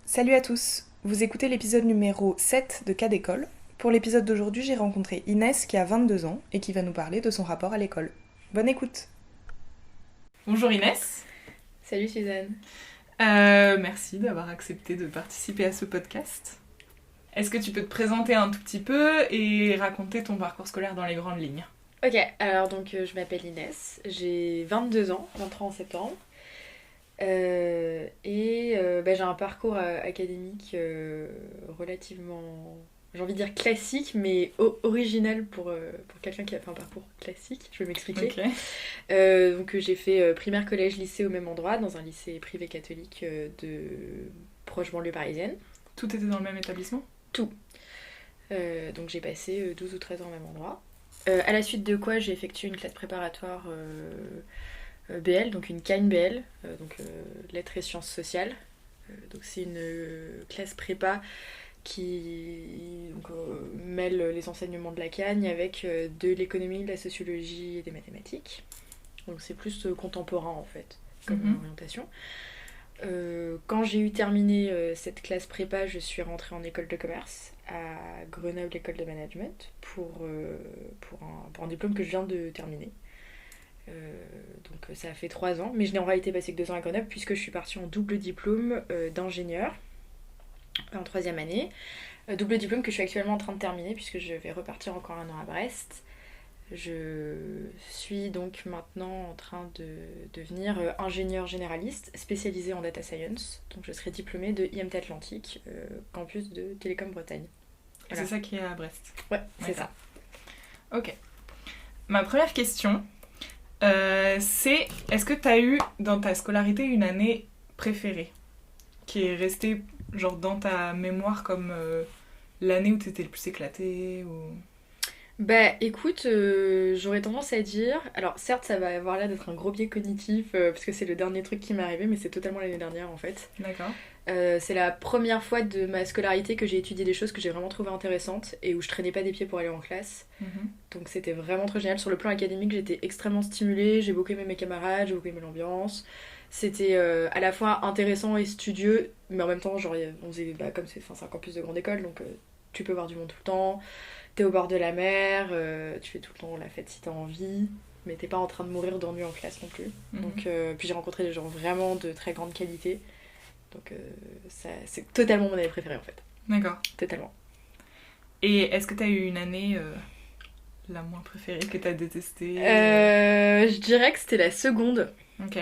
Salut à tous, vous écoutez l'épisode numéro 7 de Cas d'école. Pour l'épisode d'aujourd'hui, j'ai rencontré Inès qui a 22 ans et qui va nous parler de son rapport à l'école. Bonne écoute. Bonjour Inès. Salut Suzanne. Merci d'avoir accepté de participer à ce podcast. Est-ce que tu peux te présenter un tout petit peu et raconter ton parcours scolaire dans les grandes lignes? Ok, alors donc je m'appelle Inès, j'ai 22 ans, 23 en septembre. J'ai un parcours académique relativement, j'ai envie de dire classique, mais original pour quelqu'un qui a fait un parcours classique. Je vais m'expliquer. Ok. Donc j'ai fait primaire, collège, lycée au même endroit, dans un lycée privé catholique de proche banlieue parisienne. Tout était dans le même établissement? Tout. Donc j'ai passé 12 ou 13 ans au même endroit. À la suite de quoi j'ai effectué une classe préparatoire BL, donc une CAIN-BL, lettres et sciences sociales. Donc c'est une classe prépa qui mêle les enseignements de la CAGN avec de l'économie, de la sociologie et des mathématiques. Donc c'est plus contemporain en fait comme orientation. Quand j'ai eu terminé cette classe prépa, je suis rentrée en école de commerce à Grenoble École de Management pour un diplôme que je viens de terminer. Ça a fait 3 ans, mais je n'ai en réalité passé que 2 ans à Grenoble puisque je suis partie en double diplôme d'ingénieur en 3e année. Double diplôme que je suis actuellement en train de terminer puisque je vais repartir encore 1 an à Brest. Je suis donc maintenant en train de devenir ingénieur généraliste spécialisé en data science. Donc je serai diplômée de IMT Atlantique, campus de Télécom Bretagne. Voilà. C'est ça qui est à Brest? Ouais, c'est ça. Ok. Ma première question, c'est est-ce que tu as eu dans ta scolarité une année préférée qui est restée genre dans ta mémoire comme l'année où tu étais le plus éclatée ou... Bah écoute, j'aurais tendance à dire, alors certes ça va avoir l'air d'être un gros biais cognitif parce que c'est le dernier truc qui m'est arrivé, mais c'est totalement l'année dernière en fait. D'accord. C'est la première fois de ma scolarité que j'ai étudié des choses que j'ai vraiment trouvées intéressantes et où je traînais pas des pieds pour aller en classe. Donc c'était vraiment très génial. Sur le plan académique, j'étais extrêmement stimulée, j'ai beaucoup aimé mes camarades, j'ai beaucoup aimé l'ambiance. C'était à la fois intéressant et studieux, mais en même temps, genre, on faisait, comme c'est un campus de grande école, donc tu peux voir du monde tout le temps. T'es au bord de la mer, tu fais tout le temps la fête si t'as envie, mais t'es pas en train de mourir d'ennui en classe non plus. Donc, puis j'ai rencontré des gens vraiment de très grande qualité. Donc c'est totalement mon année préférée en fait. D'accord. Totalement. Et est-ce que t'as eu une année la moins préférée que t'as détestée? Je dirais que c'était la seconde. Ok.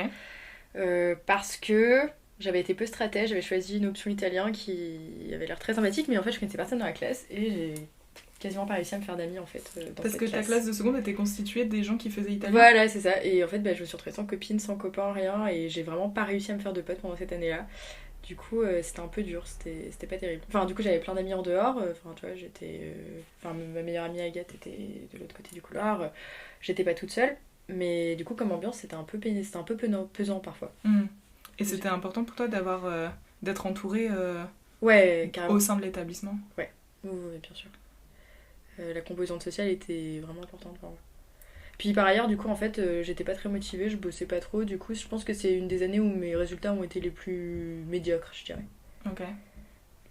Parce que j'avais été peu stratège, j'avais choisi une option italien qui avait l'air très sympathique, mais en fait je connaissais personne dans la classe et j'ai quasiment pas réussi à me faire d'amis en fait. Parce que ta classe de seconde était constituée des gens qui faisaient italien? Voilà, c'est ça. Et en fait, je me suis retrouvée sans copine, sans copain, rien. Et j'ai vraiment pas réussi à me faire de potes pendant cette année-là. Du coup, c'était un peu dur, c'était pas terrible. Enfin, du coup, j'avais plein d'amis en dehors. Enfin, tu vois, ma meilleure amie Agathe était de l'autre côté du couloir. J'étais pas toute seule. Mais du coup, comme ambiance, c'était un peu pesant parfois. Et c'était important pour toi d'être entourée ouais, carrément. Au sein de l'établissement? Ouais, oui, bien sûr. La composante sociale était vraiment importante pour moi. Puis par ailleurs, du coup, en fait, j'étais pas très motivée, je bossais pas trop. Du coup, je pense que c'est une des années où mes résultats ont été les plus médiocres, je dirais. Ok.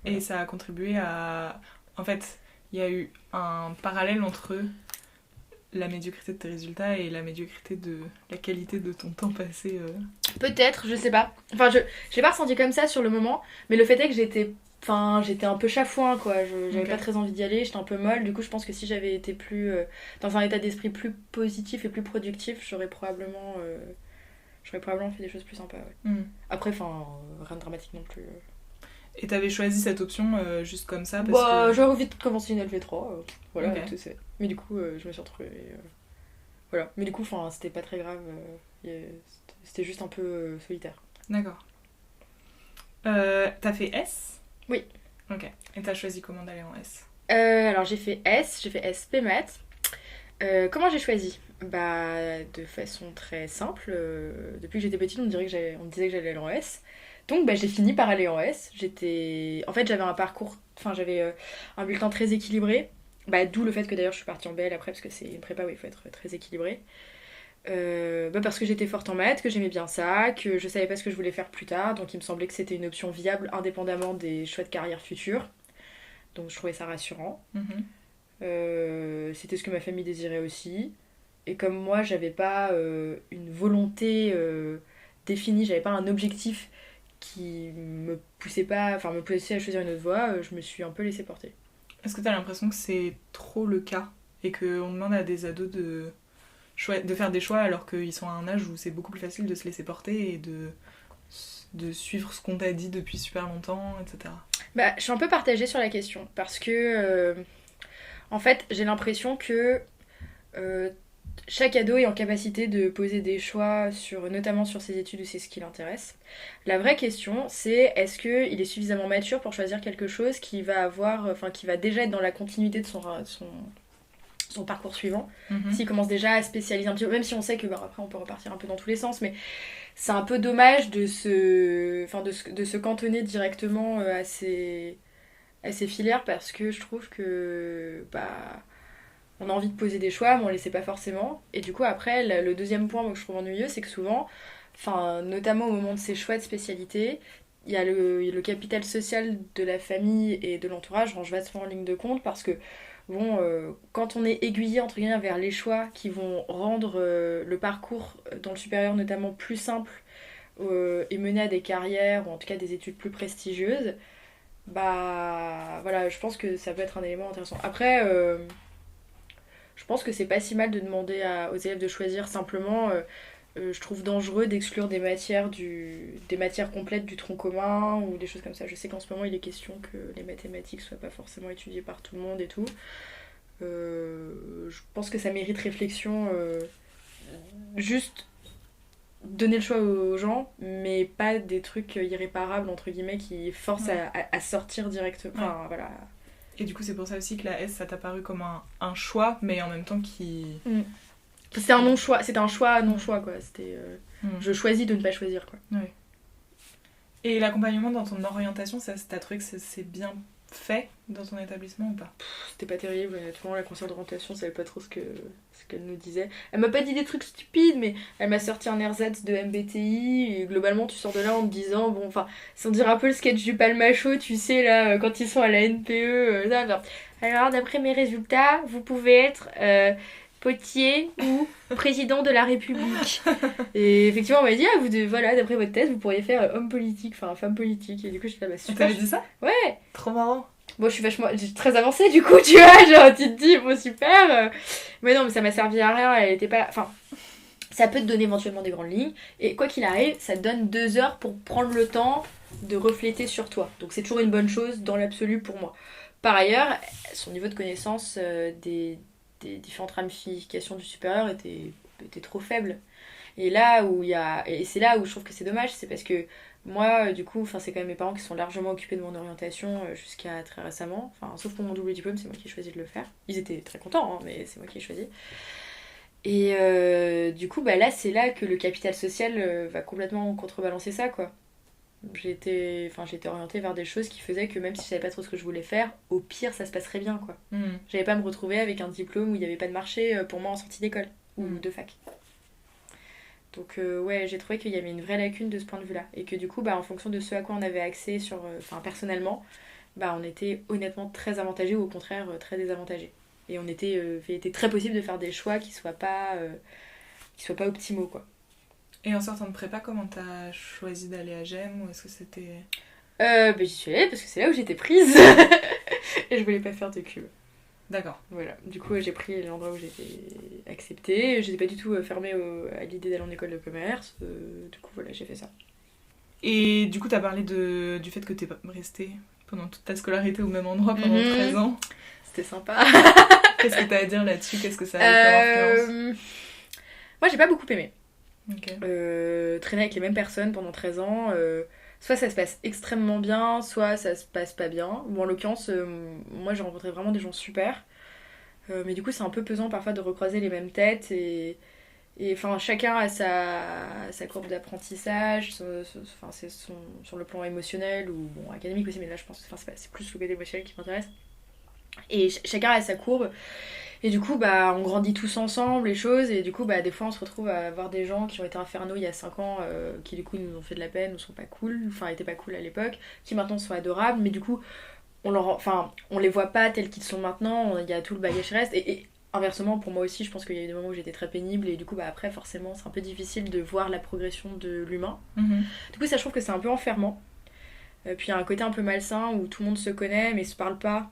Et ça a contribué à... En fait, il y a eu un parallèle entre la médiocrité de tes résultats et la médiocrité de la qualité de ton temps passé. Peut-être, je sais pas. Enfin, je l'ai pas ressenti comme ça sur le moment, mais le fait est que j'étais un peu chafouin, quoi. J'avais pas très envie d'y aller, j'étais un peu molle. Du coup, je pense que si j'avais été plus dans un état d'esprit plus positif et plus productif, j'aurais probablement fait des choses plus sympas. Ouais. Après, rien de dramatique non plus. Et t'avais choisi cette option juste comme ça parce que... J'aurais envie de commencer une LV3, voilà, okay. tout c'est. Mais du coup, je me suis retrouvée... voilà. Mais du coup, c'était pas très grave. C'était juste un peu solitaire. D'accord. T'as fait S? Oui. Ok. Et t'as choisi comment d'aller en S? Alors j'ai fait SP Maths. Comment j'ai choisi? De façon très simple. Depuis que j'étais petite, on me disait que j'allais aller en S. Donc j'ai fini par aller en S. En fait, j'avais un parcours... j'avais un bulletin très équilibré. D'où le fait que d'ailleurs je suis partie en BL après, parce que c'est une prépa où il faut être très équilibré. Parce que j'étais forte en maths, que j'aimais bien ça, que je savais pas ce que je voulais faire plus tard, donc il me semblait que c'était une option viable indépendamment des choix de carrière futurs. Donc je trouvais ça rassurant. Mhm. C'était ce que ma famille désirait aussi. Et comme moi, j'avais pas une volonté définie, j'avais pas un objectif qui me poussait pas, enfin me poussait à choisir une autre voie, je me suis un peu laissée porter. Est-ce que t'as l'impression que c'est trop le cas et qu'on demande à des ados de faire des choix alors qu'ils sont à un âge où c'est beaucoup plus facile de se laisser porter et de suivre ce qu'on t'a dit depuis super longtemps, etc. Bah, je suis un peu partagée sur la question parce que en fait, j'ai l'impression que euh, chaque ado est en capacité de poser des choix notamment sur ses études ou c'est ce qui l'intéresse. La vraie question, c'est est-ce qu'il est suffisamment mature pour choisir quelque chose qui va qui va déjà être dans la continuité de son parcours suivant. Mhm. S'il commence déjà à spécialiser un petit peu, même si on sait que après on peut repartir un peu dans tous les sens, mais c'est un peu dommage de se cantonner directement à ces filières parce que je trouve que on a envie de poser des choix, mais on ne les sait pas forcément. Et du coup, après, le deuxième point que je trouve ennuyeux, c'est que souvent, notamment au moment de ces choix de spécialité, il y a le capital social de la famille et de l'entourage range vachement en ligne de compte parce que, bon, quand on est aiguillé, entre guillemets, vers les choix qui vont rendre le parcours dans le supérieur notamment plus simple et mener à des carrières ou en tout cas des études plus prestigieuses, bah voilà, je pense que ça peut être un élément intéressant. Après, je pense que c'est pas si mal de demander aux élèves de choisir simplement. Je trouve dangereux d'exclure des matières complètes du tronc commun ou des choses comme ça. Je sais qu'en ce moment il est question que les mathématiques soient pas forcément étudiées par tout le monde et tout. Je pense que ça mérite réflexion. Juste donner le choix aux gens, mais pas des trucs irréparables entre guillemets qui forcent Ouais. à sortir directement. Ouais. Enfin voilà. Et du coup, c'est pour ça aussi que la S, ça t'a paru comme un choix, mais en même temps Mm. C'était un non-choix, c'était un choix non-choix quoi. C'était Mm. je choisis de ne pas choisir quoi. Ouais. Et l'accompagnement dans ton orientation, ça, t'as trouvé que c'est bien fait dans ton établissement ou pas? C'était pas terrible, honnêtement, la conseillère d'orientation savait pas trop ce qu'elle nous disait. Elle m'a pas dit des trucs stupides, mais elle m'a sorti un ersatz de MBTI, et globalement tu sors de là en te disant, bon, enfin, sans dire un peu le sketch du Palmacho, tu sais, là, quand ils sont à la NPE, ça, genre, alors d'après mes résultats, vous pouvez être potier ou président de la République. Et effectivement, on m'a dit, voilà, d'après votre thèse, vous pourriez faire homme politique, enfin femme politique. Et du coup, je suis là, bah On super. t'avait dit ça? Ouais! Trop marrant. Bon, j'ai très avancée du coup, tu vois, genre tu te dis, bon super. Mais non, mais ça m'a servi à rien, elle était pas... Enfin, ça peut te donner éventuellement des grandes lignes, et quoi qu'il arrive, ça te donne 2 heures pour prendre le temps de refléter sur toi. Donc c'est toujours une bonne chose dans l'absolu pour moi. Par ailleurs, son niveau de connaissance des différentes ramifications du supérieur était trop faible. Et là où il y a... Et c'est là où je trouve que c'est dommage, c'est parce que moi, du coup, c'est quand même mes parents qui sont largement occupés de mon orientation jusqu'à très récemment. Enfin, sauf pour mon double diplôme, c'est moi qui ai choisi de le faire. Ils étaient très contents, hein, mais c'est moi qui ai choisi. Et du coup, là, c'est là que le capital social va complètement contrebalancer ça, quoi. J'étais orientée vers des choses qui faisaient que même si je savais pas trop ce que je voulais faire, au pire, ça se passerait bien, quoi. Mm. J'allais pas me retrouver avec un diplôme où il n'y avait pas de marché pour moi en sortie d'école ou de fac. Donc ouais, j'ai trouvé qu'il y avait une vraie lacune de ce point de vue-là. Et que du coup, en fonction de ce à quoi on avait accès personnellement, on était honnêtement très avantagés ou au contraire très désavantagés. Et il était très possible de faire des choix qui soient pas optimaux, quoi. Et en sortant de prépa, comment t'as choisi d'aller à GEM ou est-ce que c'était... J'y suis allée parce que c'est là où j'étais prise. Et je voulais pas faire de cube. D'accord. Voilà, du coup j'ai pris l'endroit où j'étais acceptée. J'étais pas du tout fermée à l'idée d'aller en école de commerce. Du coup voilà, j'ai fait ça. Et du coup, t'as parlé du fait que t'es restée pendant toute ta scolarité au même endroit pendant 13 ans. C'était sympa. Qu'est-ce que t'as à dire là-dessus? Qu'est-ce que ça a eu comme influence? Moi j'ai pas beaucoup aimé. Ok. Traîner avec les mêmes personnes pendant 13 ans, soit ça se passe extrêmement bien, soit ça se passe pas bien. Bon, en l'occurrence, moi j'ai rencontré vraiment des gens super. Mais du coup, c'est un peu pesant parfois de recroiser les mêmes têtes et chacun a sa courbe d'apprentissage, c'est sur le plan émotionnel ou bon, académique aussi, mais là je pense que c'est plus le côté émotionnel qui m'intéresse. Et chacun a sa courbe. Et du coup, bah, on grandit tous ensemble, les choses, et du coup, bah, des fois, on se retrouve à voir des gens qui ont été infernaux il y a 5 ans, qui du coup nous ont fait de la peine, ou sont pas cool, enfin, étaient pas cool à l'époque, qui maintenant sont adorables, mais du coup, on les voit pas tels qu'ils sont maintenant, il y a tout le bagage qui reste, et inversement, pour moi aussi, je pense qu'il y a eu des moments où j'étais très pénible, et du coup, bah, après, forcément, c'est un peu difficile de voir la progression de l'humain. Du coup, ça, je trouve que c'est un peu enfermant. Puis il y a un côté un peu malsain où tout le monde se connaît, mais se parle pas,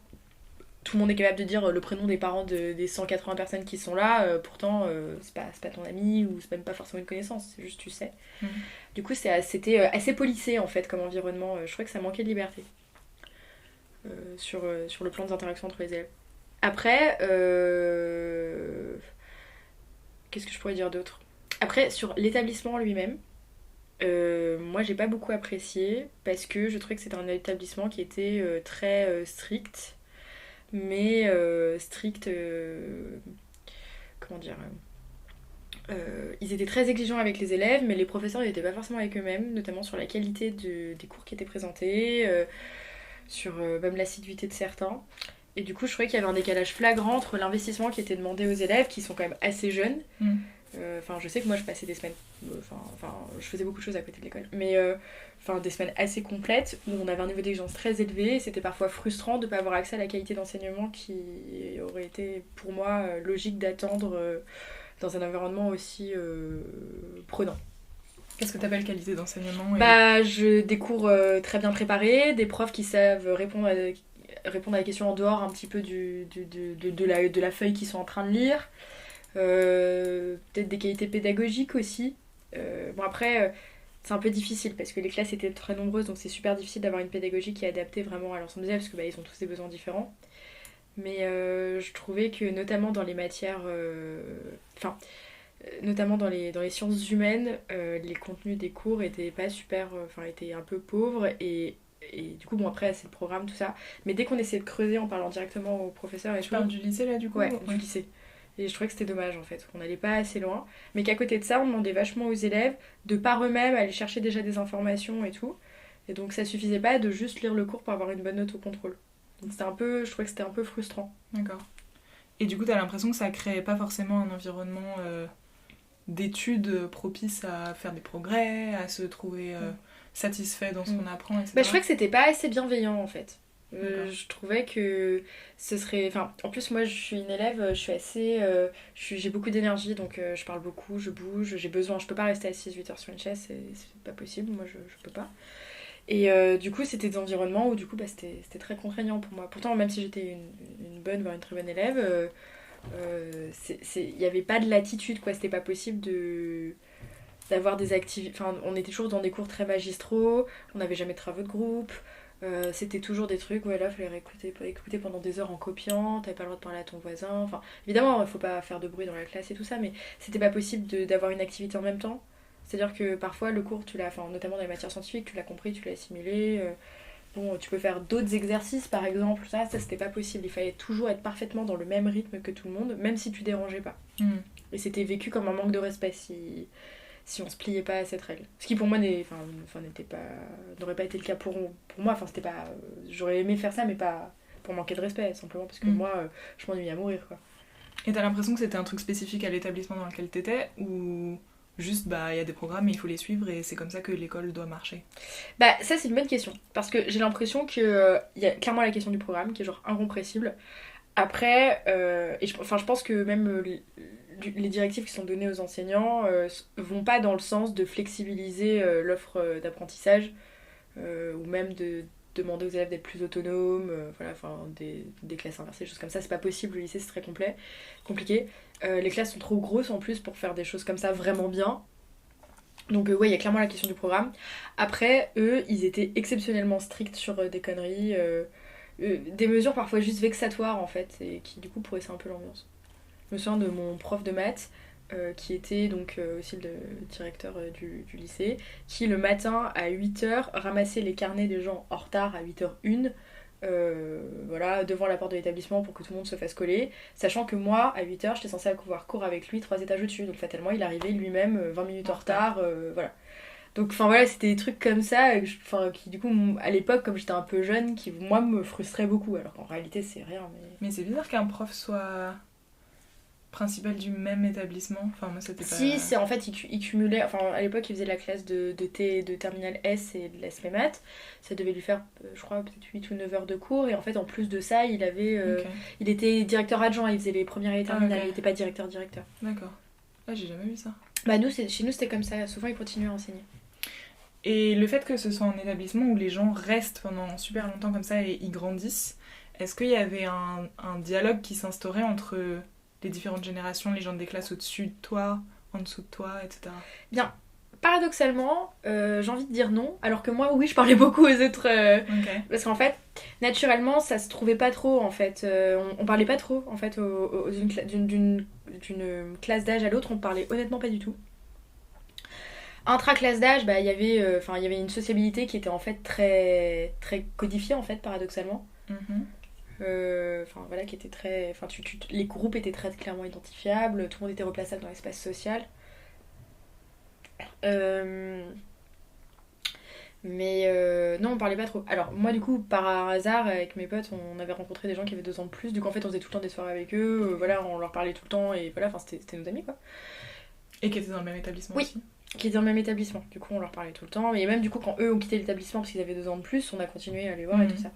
tout le monde est capable de dire le prénom des parents des 180 personnes qui sont là, pourtant c'est pas ton ami ou c'est même pas forcément une connaissance, c'est juste tu sais. Mhm. Du coup c'était assez policé en fait comme environnement, je trouvais que ça manquait de liberté sur le plan des interactions entre les élèves. Après, qu'est-ce que je pourrais dire d'autre? Après, sur l'établissement lui-même, moi j'ai pas beaucoup apprécié parce que je trouvais que c'était un établissement qui était très strict mais strict. Comment dire ils étaient très exigeants avec les élèves, mais les professeurs n'étaient pas forcément avec eux-mêmes, notamment sur la qualité des cours qui étaient présentés, sur même l'assiduité de certains. Et du coup, je trouvais qu'il y avait un décalage flagrant entre l'investissement qui était demandé aux élèves, qui sont quand même assez jeunes. Enfin, je sais que moi, je passais des semaines... Enfin, je faisais beaucoup de choses à côté de l'école. Mais des semaines assez complètes, où on avait un niveau d'exigence très élevé. C'était parfois frustrant de ne pas avoir accès à la qualité d'enseignement qui aurait été, pour moi, logique d'attendre dans un environnement aussi prenant. Qu'est-ce que tu appelles qualité d'enseignement Des cours très bien préparés, des profs qui savent répondre à la question en dehors un petit peu de la feuille qu'ils sont en train de lire. Peut-être des qualités pédagogiques aussi. Bon après, c'est un peu difficile parce que les classes étaient très nombreuses, donc c'est super difficile d'avoir une pédagogie qui est adaptée vraiment à l'ensemble des élèves parce que ils ont tous des besoins différents. Mais je trouvais que notamment dans les matières... notamment dans les sciences humaines, les contenus des cours étaient pas super... étaient un peu pauvres et du coup, bon, après, c'est le programme, tout ça. Mais dès qu'on essayait de creuser en parlant directement aux professeurs et Tu parles du lycée, là, du coup? Ouais, du lycée. Et je trouvais que c'était dommage, en fait, qu'on n'allait pas assez loin. Mais qu'à côté de ça, on demandait vachement aux élèves de par eux-mêmes aller chercher déjà des informations et tout. Et donc, ça suffisait pas de juste lire le cours pour avoir une bonne note au contrôle. Donc, je trouvais que c'était un peu frustrant. D'accord. Et du coup, t'as l'impression que ça créait pas forcément un environnement d'études propice à faire des progrès, à se trouver satisfait dans ce qu'on apprend, etc. Je trouvais que c'était pas assez bienveillant en fait. Je trouvais que ce serait... Enfin, en plus moi je suis une élève, je suis assez... j'ai beaucoup d'énergie donc je parle beaucoup, je bouge, j'ai besoin, je peux pas rester assise 8 heures sur une chaise, c'est pas possible, moi je peux pas. Et du coup c'était des environnements où du coup c'était très contraignant pour moi. Pourtant même si j'étais une bonne, voire une très bonne élève, il n'y avait pas de latitude quoi, c'était pas possible d'avoir des activités. Enfin, on était toujours dans des cours très magistraux, on n'avait jamais de travaux de groupe, c'était toujours des trucs, voilà, il fallait écouter pendant des heures en copiant, t'avais pas le droit de parler à ton voisin. Enfin, évidemment, il faut pas faire de bruit dans la classe et tout ça, mais c'était pas possible d'avoir une activité en même temps. C'est-à-dire que parfois, le cours, notamment dans les matières scientifiques, tu l'as compris, tu l'as assimilé. Bon, tu peux faire d'autres exercices par exemple, ça c'était pas possible. Il fallait toujours être parfaitement dans le même rythme que tout le monde, même si tu dérangeais pas. Et c'était vécu comme un manque de respect si on se pliait pas à cette règle. Ce qui pour moi n'aurait pas été le cas pour moi. Enfin, c'était pas, j'aurais aimé faire ça, mais pas pour manquer de respect, simplement parce que moi, je m'ennuie à mourir, quoi. Et t'as l'impression que c'était un truc spécifique à l'établissement dans lequel t'étais, ou juste, il y a des programmes et il faut les suivre et c'est comme ça que l'école doit marcher? Ça, c'est une bonne question. Parce que j'ai l'impression qu'il y a clairement la question du programme qui est genre incompressible. Après, je pense que même les directives qui sont données aux enseignants vont pas dans le sens de flexibiliser l'offre d'apprentissage ou même de demander aux élèves d'être plus autonomes, des classes inversées, des choses comme ça. C'est pas possible, le lycée c'est très compliqué. Les classes sont trop grosses en plus pour faire des choses comme ça vraiment bien. Donc il y a clairement la question du programme. Après, eux, ils étaient exceptionnellement stricts sur des conneries, des mesures parfois juste vexatoires en fait, et qui du coup pourrissaient un peu l'ambiance. Je me souviens de mon prof de maths, qui était donc aussi le directeur du lycée, qui le matin à 8h ramassait les carnets des gens en retard à 8h01, devant la porte de l'établissement pour que tout le monde se fasse coller, sachant que moi, à 8h, j'étais censée avoir cours avec lui 3 étages au-dessus, donc fatalement il arrivait lui-même 20 minutes en retard, voilà. Donc, enfin voilà, c'était des trucs comme ça, qui du coup, à l'époque, comme j'étais un peu jeune, qui moi me frustraient beaucoup, alors qu'en réalité, c'est rien. Mais c'est bizarre qu'un prof soit principal du même établissement. Enfin, moi, c'était pas... Si, c'est en fait, il cumulait, enfin à l'époque, il faisait la classe de terminale S et de l'SP Maths. Ça devait lui faire, je crois, peut-être 8 ou 9 heures de cours. Et en fait, en plus de ça, Ok. il était directeur adjoint, il faisait les premières et les terminales, ok. il était pas directeur. D'accord. Ah, j'ai jamais vu ça. Bah, chez nous, c'était comme ça, souvent, il continuait à enseigner. Et le fait que ce soit un établissement où les gens restent pendant super longtemps comme ça et y grandissent, est-ce qu'il y avait un dialogue qui s'instaurait entre les différentes générations, les gens des classes au-dessus de toi, en dessous de toi, etc. Bien, paradoxalement, j'ai envie de dire non, alors que moi, oui, je parlais beaucoup aux autres. Ok. Parce qu'en fait, naturellement, ça se trouvait pas trop, en fait. On parlait pas trop, en fait, d'une classe d'âge à l'autre, on parlait honnêtement pas du tout. Intra-classe d'âge, bah, il y avait une sociabilité qui était en fait très, très codifiée, en fait, paradoxalement. Mhm. Voilà, qui était très. Les groupes étaient très clairement identifiables, tout le monde était replaçable dans l'espace social. Euh, non, on parlait pas trop. Alors, moi, du coup, par hasard, avec mes potes, on avait rencontré des gens qui avaient 2 ans de plus. Du coup, en fait, on faisait tout le temps des soirées avec eux. Voilà, on leur parlait tout le temps. Et voilà, enfin, c'était nos amis, quoi. Et qui étaient dans le même établissement Oui. aussi. Qui étaient dans le même établissement. Du coup, on leur parlait tout le temps. Et même, du coup, quand eux ont quitté l'établissement parce qu'ils avaient 2 ans de plus, on a continué à les voir et tout ça.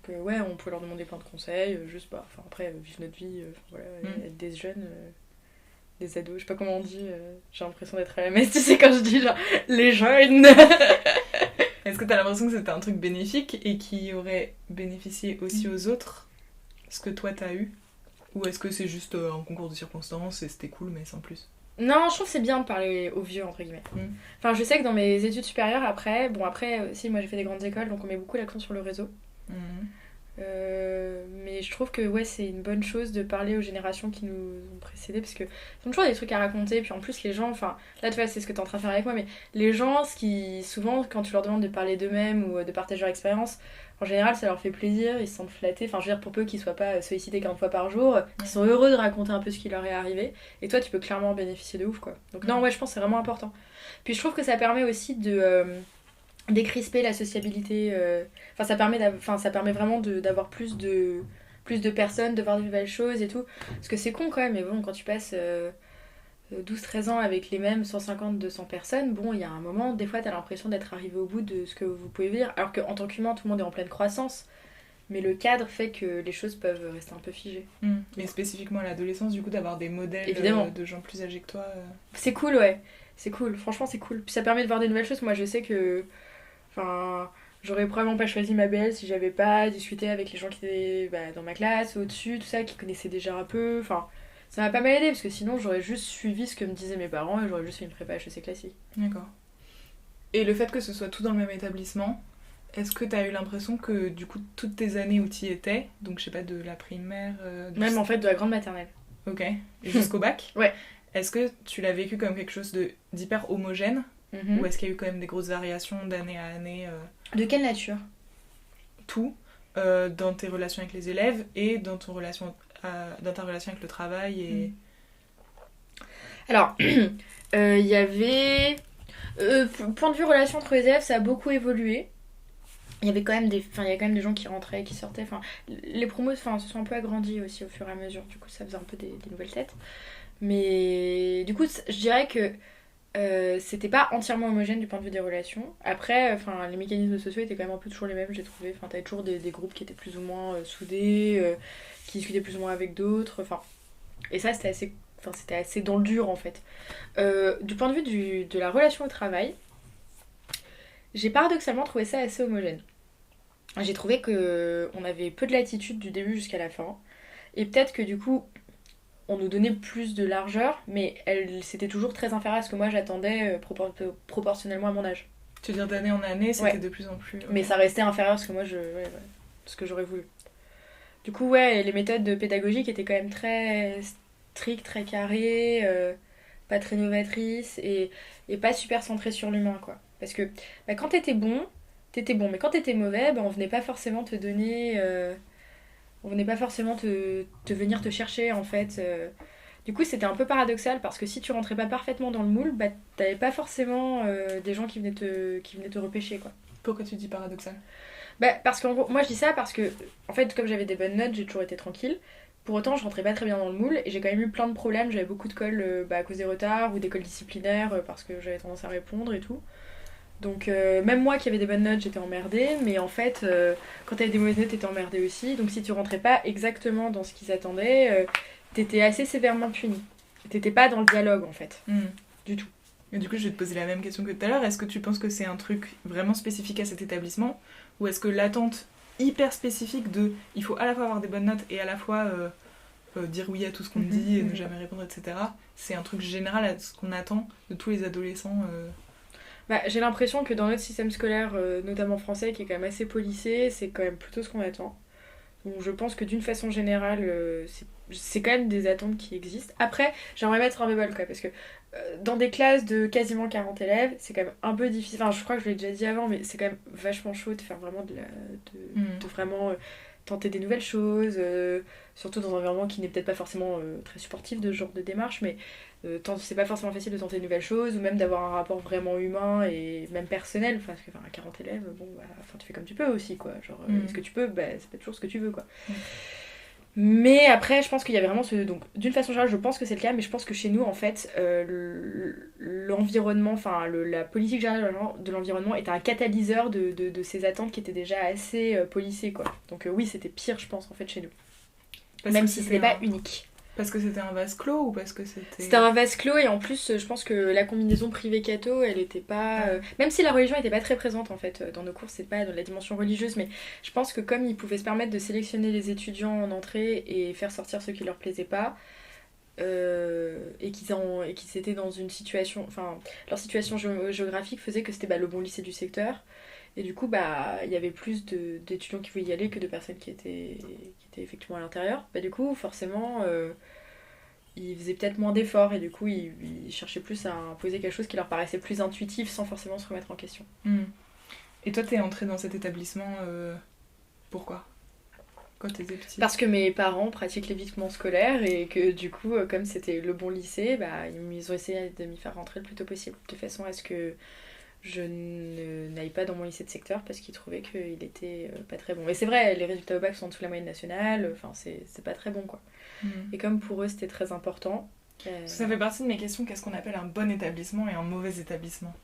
Donc, ouais, on pouvait leur demander plein de conseils. Juste, bah, enfin, après, vivre notre vie, voilà, être des jeunes. Des ados, je sais pas comment on dit, j'ai l'impression d'être à la messe, tu sais, quand je dis genre les jeunes. Est-ce que t'as l'impression que c'était un truc bénéfique et qui aurait bénéficié aussi aux autres, ce que toi t'as eu? Ou est-ce que c'est juste un concours de circonstances et c'était cool mais sans plus? Non, je trouve que c'est bien de parler aux vieux, entre guillemets. Enfin, je sais que dans mes études supérieures, après, si, moi j'ai fait des grandes écoles, donc on met beaucoup l'accent sur le réseau. Mais je trouve que ouais, c'est une bonne chose de parler aux générations qui nous ont précédés parce que ils ont toujours des trucs à raconter. Puis en plus, les gens, enfin là, tu vois, c'est ce que t'es en train de faire avec moi, mais les gens, souvent, quand tu leur demandes de parler d'eux-mêmes ou de partager leur expérience, en général, ça leur fait plaisir, ils se sentent flattés. Enfin, je veux dire, pour peu qu'ils soient pas sollicités 40 fois par jour, ils sont heureux de raconter un peu ce qui leur est arrivé. Et toi, tu peux clairement en bénéficier de ouf, quoi. Donc, non, ouais, je pense que c'est vraiment important. Puis je trouve que ça permet aussi de. Décrisper la sociabilité. Ça permet vraiment d'avoir plus de personnes, de voir de nouvelles choses et tout. Parce que c'est con quand même, mais bon, quand tu passes 12-13 ans avec les mêmes 150-200 personnes, bon, il y a un moment, des fois, t'as l'impression d'être arrivé au bout de ce que vous pouvez vivre. Alors qu'en tant qu'humain, tout le monde est en pleine croissance. Mais le cadre fait que les choses peuvent rester un peu figées. Et spécifiquement à l'adolescence, du coup, d'avoir des modèles de gens plus âgés que toi. C'est cool, ouais. C'est cool, franchement, c'est cool. Puis ça permet de voir des nouvelles choses. Moi, je sais que. Enfin, j'aurais probablement pas choisi ma BL si j'avais pas discuté avec les gens qui étaient dans ma classe, au-dessus, tout ça, qui connaissaient déjà un peu. Enfin, ça m'a pas mal aidé parce que sinon j'aurais juste suivi ce que me disaient mes parents et j'aurais juste fait une prépa HEC classique. D'accord. Et le fait que ce soit tout dans le même établissement, est-ce que t'as eu l'impression que du coup toutes tes années où t'y étais, donc je sais pas, de la primaire... Même en fait de la grande maternelle. Ok. Et jusqu'au bac Ouais. Est-ce que tu l'as vécu comme quelque chose d'hyper homogène ou est-ce qu'il y a eu quand même des grosses variations d'année à année De quelle nature? Tout, dans tes relations avec les élèves et dans ta relation avec le travail et... Alors, il y avait... point de vue relation entre les élèves, ça a beaucoup évolué. Il y avait quand même des gens qui rentraient et qui sortaient. Enfin, les promos se sont un peu agrandis aussi au fur et à mesure. Du coup, ça faisait un peu des nouvelles têtes. Mais du coup, je dirais que c'était pas entièrement homogène du point de vue des relations. Après, les mécanismes sociaux étaient quand même un peu toujours les mêmes, j'ai trouvé. Enfin, t'avais toujours des groupes qui étaient plus ou moins soudés, qui discutaient plus ou moins avec d'autres. Et ça, c'était assez dans le dur en fait. Du point de vue de la relation au travail, j'ai paradoxalement trouvé ça assez homogène. J'ai trouvé qu'on avait peu de latitude du début jusqu'à la fin. Et peut-être que du coup, on nous donnait plus de largeur, mais c'était toujours très inférieur à ce que moi j'attendais proportionnellement à mon âge. Tu veux dire d'année en année, c'était de plus en plus... Mais ça restait inférieur à ce que moi ce que j'aurais voulu. Du coup, ouais, les méthodes pédagogiques étaient quand même très strictes, très carrées, pas très novatrices et pas super centrées sur l'humain, quoi. Parce que quand t'étais bon, mais quand t'étais mauvais, on venait pas forcément te donner... on venait pas forcément te venir te chercher, en fait. Du coup, c'était un peu paradoxal parce que si tu rentrais pas parfaitement dans le moule, bah t'avais pas forcément des gens qui venaient te repêcher, quoi. Pourquoi tu dis paradoxal? Bah, parce qu'en gros, moi je dis ça parce que, en fait, comme j'avais des bonnes notes, j'ai toujours été tranquille. Pour autant, je rentrais pas très bien dans le moule et j'ai quand même eu plein de problèmes. J'avais beaucoup de colle à cause des retards ou des cols disciplinaires parce que j'avais tendance à répondre et tout. Donc, même moi qui avais des bonnes notes, j'étais emmerdée. Mais en fait, quand t'avais des mauvaises notes, t'étais emmerdée aussi. Donc, si tu rentrais pas exactement dans ce qu'ils attendaient, t'étais assez sévèrement puni. T'étais pas dans le dialogue en fait, du tout. Et du coup, je vais te poser la même question que tout à l'heure. Est-ce que tu penses que c'est un truc vraiment spécifique à cet établissement? Ou est-ce que l'attente hyper spécifique de il faut à la fois avoir des bonnes notes et à la fois dire oui à tout ce qu'on te dit et ne jamais répondre, etc. C'est un truc général à ce qu'on attend de tous les adolescents Bah, j'ai l'impression que dans notre système scolaire, notamment français, qui est quand même assez policé, c'est quand même plutôt ce qu'on attend. Donc je pense que d'une façon générale, c'est quand même des attentes qui existent. Après, j'aimerais mettre un bémol, quoi, parce que dans des classes de quasiment 40 élèves, c'est quand même un peu difficile. Enfin, je crois que je l'ai déjà dit avant, mais c'est quand même vachement chaud de faire vraiment de vraiment tenter des nouvelles choses, surtout dans un environnement qui n'est peut-être pas forcément très supportif de ce genre de démarche, mais c'est pas forcément facile de tenter de nouvelles choses, ou même d'avoir un rapport vraiment humain et même personnel, parce que 40 élèves, bon, bah, tu fais comme tu peux aussi, quoi. Genre, est-ce que tu peux, bah, c'est pas toujours ce que tu veux, quoi. Mais après, je pense qu'il y avait vraiment ce... Donc, d'une façon générale, je pense que c'est le cas, mais je pense que chez nous, en fait, l'environnement, enfin, la politique générale de l'environnement était un catalyseur de ces attentes qui étaient déjà assez policées, quoi. Donc oui, c'était pire, je pense, en fait, chez nous. Même si c'était pas unique. Parce que c'était un vase clos ou parce que c'était un vase clos et en plus je pense que la combinaison privé-catho elle était pas... même si la religion était pas très présente en fait dans nos cours, c'est pas dans la dimension religieuse, mais je pense que comme ils pouvaient se permettre de sélectionner les étudiants en entrée et faire sortir ceux qui leur plaisaient pas, et qu'ils étaient dans une situation... Enfin, leur situation géographique faisait que c'était le bon lycée du secteur. Et du coup, il y avait plus d'étudiants qui voulaient y aller que de personnes qui étaient effectivement à l'intérieur. Du coup, forcément, ils faisaient peut-être moins d'efforts et du coup, ils cherchaient plus à imposer quelque chose qui leur paraissait plus intuitif sans forcément se remettre en question. Et toi, t'es entrée dans cet établissement pourquoi? Quand t'étais petite? Parce que mes parents pratiquent l'évitement scolaire et que du coup, comme c'était le bon lycée, ils ont essayé de m'y faire rentrer le plus tôt possible. De façon à ce que je n'aille pas dans mon lycée de secteur parce qu'ils trouvaient qu'il était pas très bon. Et c'est vrai, les résultats au bac sont en dessous de la moyenne nationale, enfin c'est pas très bon, quoi. Et comme pour eux c'était très important... Ça fait partie de mes questions, qu'est-ce qu'on appelle un bon établissement et un mauvais établissement?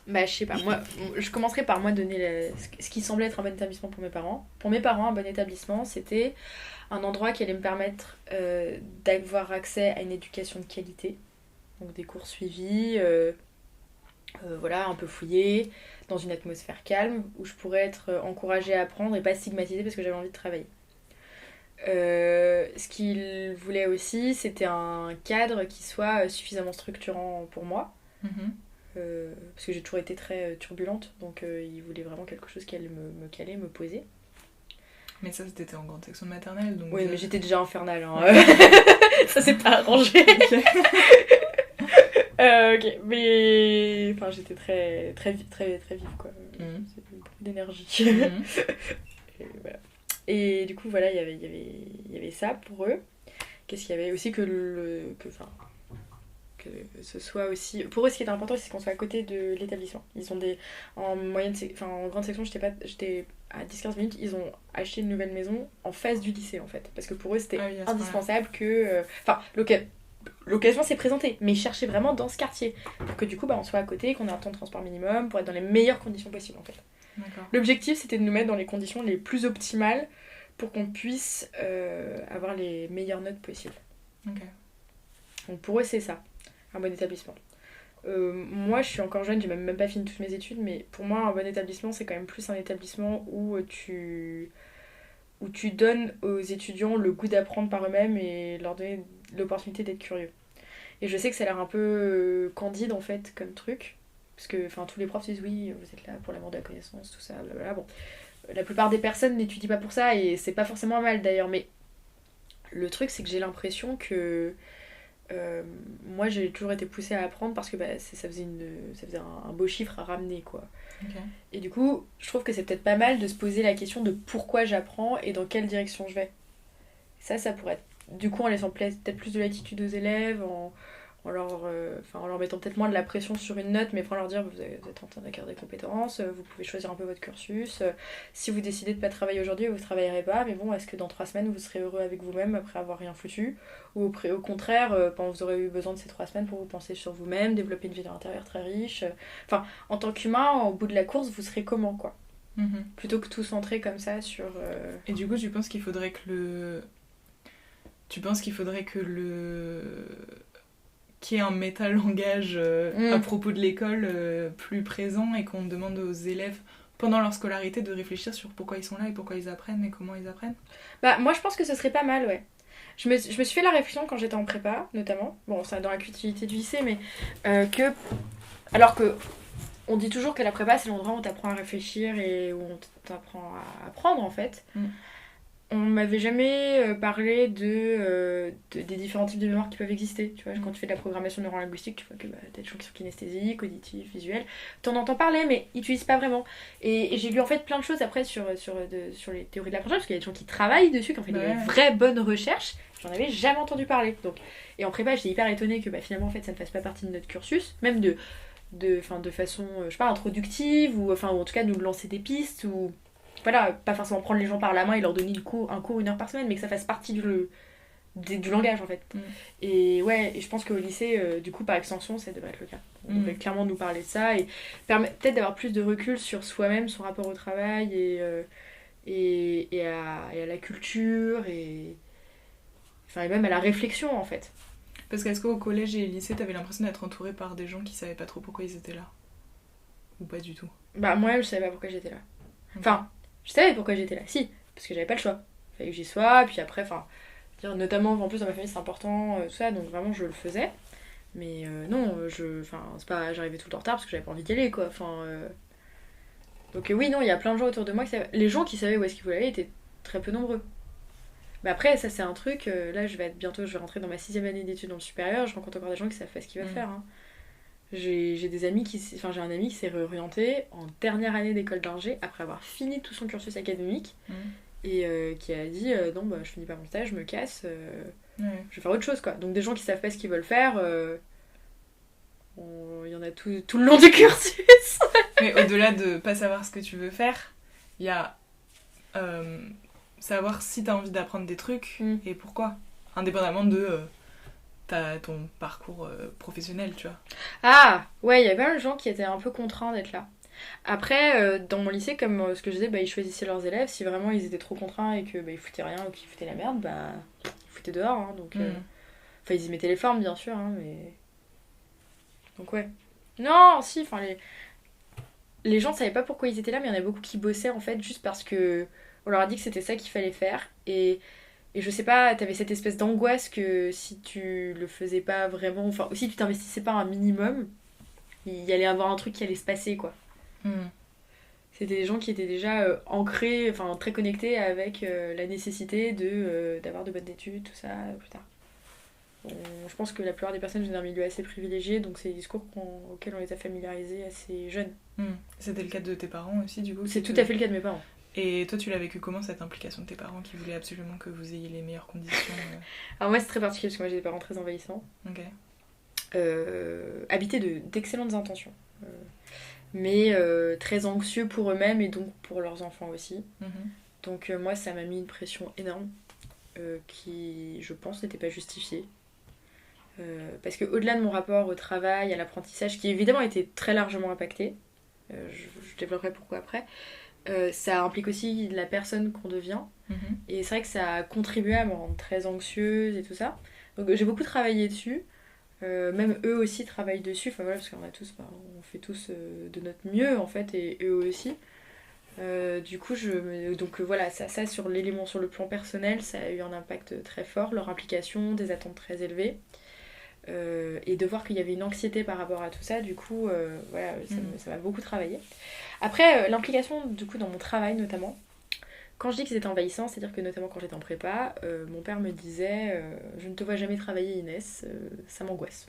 Bah je sais pas, moi je commencerai par moi donner ce qui semblait être un bon établissement pour mes parents. Pour mes parents, un bon établissement c'était un endroit qui allait me permettre d'avoir accès à une éducation de qualité, donc des cours suivis, voilà, un peu fouillé, dans une atmosphère calme, où je pourrais être encouragée à apprendre et pas stigmatisée parce que j'avais envie de travailler. Ce qu'il voulait aussi, c'était un cadre qui soit suffisamment structurant pour moi, parce que j'ai toujours été très turbulente, donc il voulait vraiment quelque chose qui allait me caler, me poser. Mais ça, c'était en grande section maternelle, donc... Oui, mais j'étais déjà infernale, hein. Ça s'est pas arrangé. Ok, mais enfin j'étais très vive, quoi. C'était beaucoup d'énergie. Et, voilà. Et du coup voilà, il y avait ça pour eux. Qu'est-ce qu'il y avait aussi que ce soit aussi pour eux, ce qui était important, c'est qu'on soit à côté de l'établissement. Ils ont en grande section, j'étais à 10-15 minutes, ils ont acheté une nouvelle maison en face du lycée en fait, parce que pour eux c'était indispensable que l'occasion s'est présentée, mais ils cherchaient vraiment dans ce quartier pour que du coup on soit à côté, qu'on ait un temps de transport minimum pour être dans les meilleures conditions possibles en fait. D'accord. L'objectif c'était de nous mettre dans les conditions les plus optimales pour qu'on puisse avoir les meilleures notes possibles. Okay. Donc pour eux c'est ça, un bon établissement. Moi je suis encore jeune, j'ai même pas fini toutes mes études, mais pour moi un bon établissement c'est quand même plus un établissement où tu donnes aux étudiants le goût d'apprendre par eux-mêmes et leur donner l'opportunité d'être curieux. Et je sais que ça a l'air un peu candide en fait comme truc, parce que tous les profs disent oui, vous êtes là pour l'amour de la connaissance, tout ça, blablabla. Bon, la plupart des personnes n'étudient pas pour ça et c'est pas forcément mal d'ailleurs, mais le truc c'est que j'ai l'impression que moi j'ai toujours été poussée à apprendre parce que ça faisait un beau chiffre à ramener, quoi. Okay. Et du coup je trouve que c'est peut-être pas mal de se poser la question de pourquoi j'apprends et dans quelle direction je vais. Ça pourrait être du coup en laissant peut-être plus de latitude aux élèves, en leur mettant peut-être moins de la pression sur une note, mais pour leur dire vous êtes en train d'acquérir des compétences, vous pouvez choisir un peu votre cursus. Si vous décidez de ne pas travailler aujourd'hui, vous ne travaillerez pas, mais bon, est-ce que dans 3 semaines vous serez heureux avec vous-même après avoir rien foutu? Ou au contraire, quand vous aurez eu besoin de ces 3 semaines pour vous penser sur vous-même, développer une vie intérieure très riche. Enfin, en tant qu'humain, au bout de la course, vous serez comment, quoi? Plutôt que tout centrer comme ça sur... Et du coup, tu penses qu'il faudrait que qu'il y ait un métalangage à propos de l'école plus présent et qu'on demande aux élèves pendant leur scolarité de réfléchir sur pourquoi ils sont là et pourquoi ils apprennent et comment ils apprennent? Bah, moi je pense que ce serait pas mal, ouais. Je me suis fait la réflexion quand j'étais en prépa, notamment. Bon, ça dans la continuité du lycée, mais que... Alors que on dit toujours que la prépa, c'est l'endroit où on t'apprend à réfléchir et où on t'apprend à apprendre, en fait. On m'avait jamais parlé des différents types de mémoire qui peuvent exister. Tu vois, quand tu fais de la programmation neurolinguistique, tu vois que t'as des gens qui sont kinesthésiques, auditifs, visuels. T'en entends parler, mais ils n'utilisent pas vraiment. Et j'ai lu en fait plein de choses après sur les théories de l'apprentissage, parce qu'il y a des gens qui travaillent dessus, qui ont fait des vraies bonnes recherches. J'en avais jamais entendu parler. Donc, et en prépa, j'étais hyper étonnée que finalement, en fait, ça ne fasse pas partie de notre cursus, même de façon, je sais pas, introductive, ou en tout cas nous lancer des pistes, ou voilà, pas forcément prendre les gens par la main et leur donner un cours 1 heure par semaine, mais que ça fasse partie du langage en fait. Et ouais, et je pense qu'au lycée, du coup, par extension, ça devrait être le cas. On devrait clairement nous parler de ça et peut-être d'avoir plus de recul sur soi-même, son rapport au travail et à la culture et même à la réflexion en fait. Parce qu'est-ce qu'au collège et lycée, t'avais l'impression d'être entouré par des gens qui savaient pas trop pourquoi ils étaient là? Ou pas du tout? Bah, moi, je savais pas pourquoi j'étais là. Enfin, je savais pourquoi j'étais là, si, parce que j'avais pas le choix. Il fallait que j'y sois, puis après, notamment, en plus, dans ma famille, c'est important, tout ça, donc vraiment, je le faisais. Mais non, c'est pas, j'arrivais tout le temps en retard parce que j'avais pas envie d'y aller, quoi. Donc oui, non, il y a plein de gens autour de moi qui savaient. Les gens qui savaient où est-ce qu'ils voulaient aller étaient très peu nombreux. Mais après, ça, c'est un truc, là, je vais rentrer dans ma 6ème année d'études dans le supérieur, je rencontre encore des gens qui savent pas ce qu'ils veulent faire, hein. J'ai des amis j'ai un ami qui s'est réorienté en dernière année d'école d'ingé après avoir fini tout son cursus académique et qui a dit non bah je finis pas mon stage, je me casse, je vais faire autre chose quoi. Donc des gens qui savent pas ce qu'ils veulent faire, il y en a tout le long du cursus. Mais au-delà de pas savoir ce que tu veux faire, il y a savoir si t'as envie d'apprendre des trucs et pourquoi, indépendamment de ton parcours professionnel, tu vois. Ah, ouais, il y avait pas de gens qui étaient un peu contraints d'être là. Après, dans mon lycée, comme ce que je disais, ils choisissaient leurs élèves. Si vraiment ils étaient trop contraints et que ils foutaient rien ou qu'ils foutaient la merde, ils foutaient dehors. Hein, donc, ils y mettaient les formes, bien sûr, hein, mais... Donc ouais. Non, si, les gens ne savaient pas pourquoi ils étaient là, mais il y en a beaucoup qui bossaient, en fait, juste parce que on leur a dit que c'était ça qu'il fallait faire. Et je sais pas, t'avais cette espèce d'angoisse que si tu le faisais pas vraiment, ou si tu t'investissais pas un minimum, il y allait avoir un truc qui allait se passer, quoi. C'était des gens qui étaient déjà ancrés, très connectés avec la nécessité d'avoir de bonnes études, tout ça, plus tard. Je pense que la plupart des personnes viennent d'un milieu assez privilégié, donc c'est des discours auxquels on les a familiarisés assez jeunes. C'était le cas de tes parents aussi, du coup? C'est tout à fait le cas de mes parents. Et toi, tu l'as vécu comment, cette implication de tes parents qui voulaient absolument que vous ayez les meilleures conditions Alors moi, c'est très particulier parce que moi, j'ai des parents très envahissants. Habités d'excellentes intentions. Mais très anxieux pour eux-mêmes et donc pour leurs enfants aussi. Donc moi, ça m'a mis une pression énorme qui, je pense, n'était pas justifiée. Parce que au-delà de mon rapport au travail, à l'apprentissage, qui évidemment était très largement impacté, je développerai pourquoi après, ça implique aussi la personne qu'on devient. Et c'est vrai que ça a contribué à me rendre très anxieuse et tout ça. Donc j'ai beaucoup travaillé dessus. Même eux aussi travaillent dessus, parce qu'on a tous, on fait tous de notre mieux en fait, et eux aussi. Du coup, voilà, ça sur l'élément, sur le plan personnel, ça a eu un impact très fort, leur implication, des attentes très élevées. Et de voir qu'il y avait une anxiété par rapport à tout ça, du coup, voilà, ça m'a beaucoup travaillé. Après, l'implication, du coup, dans mon travail notamment, quand je dis que c'était envahissant, c'est-à-dire que notamment quand j'étais en prépa, mon père me disait je ne te vois jamais travailler, Inès, ça m'angoisse.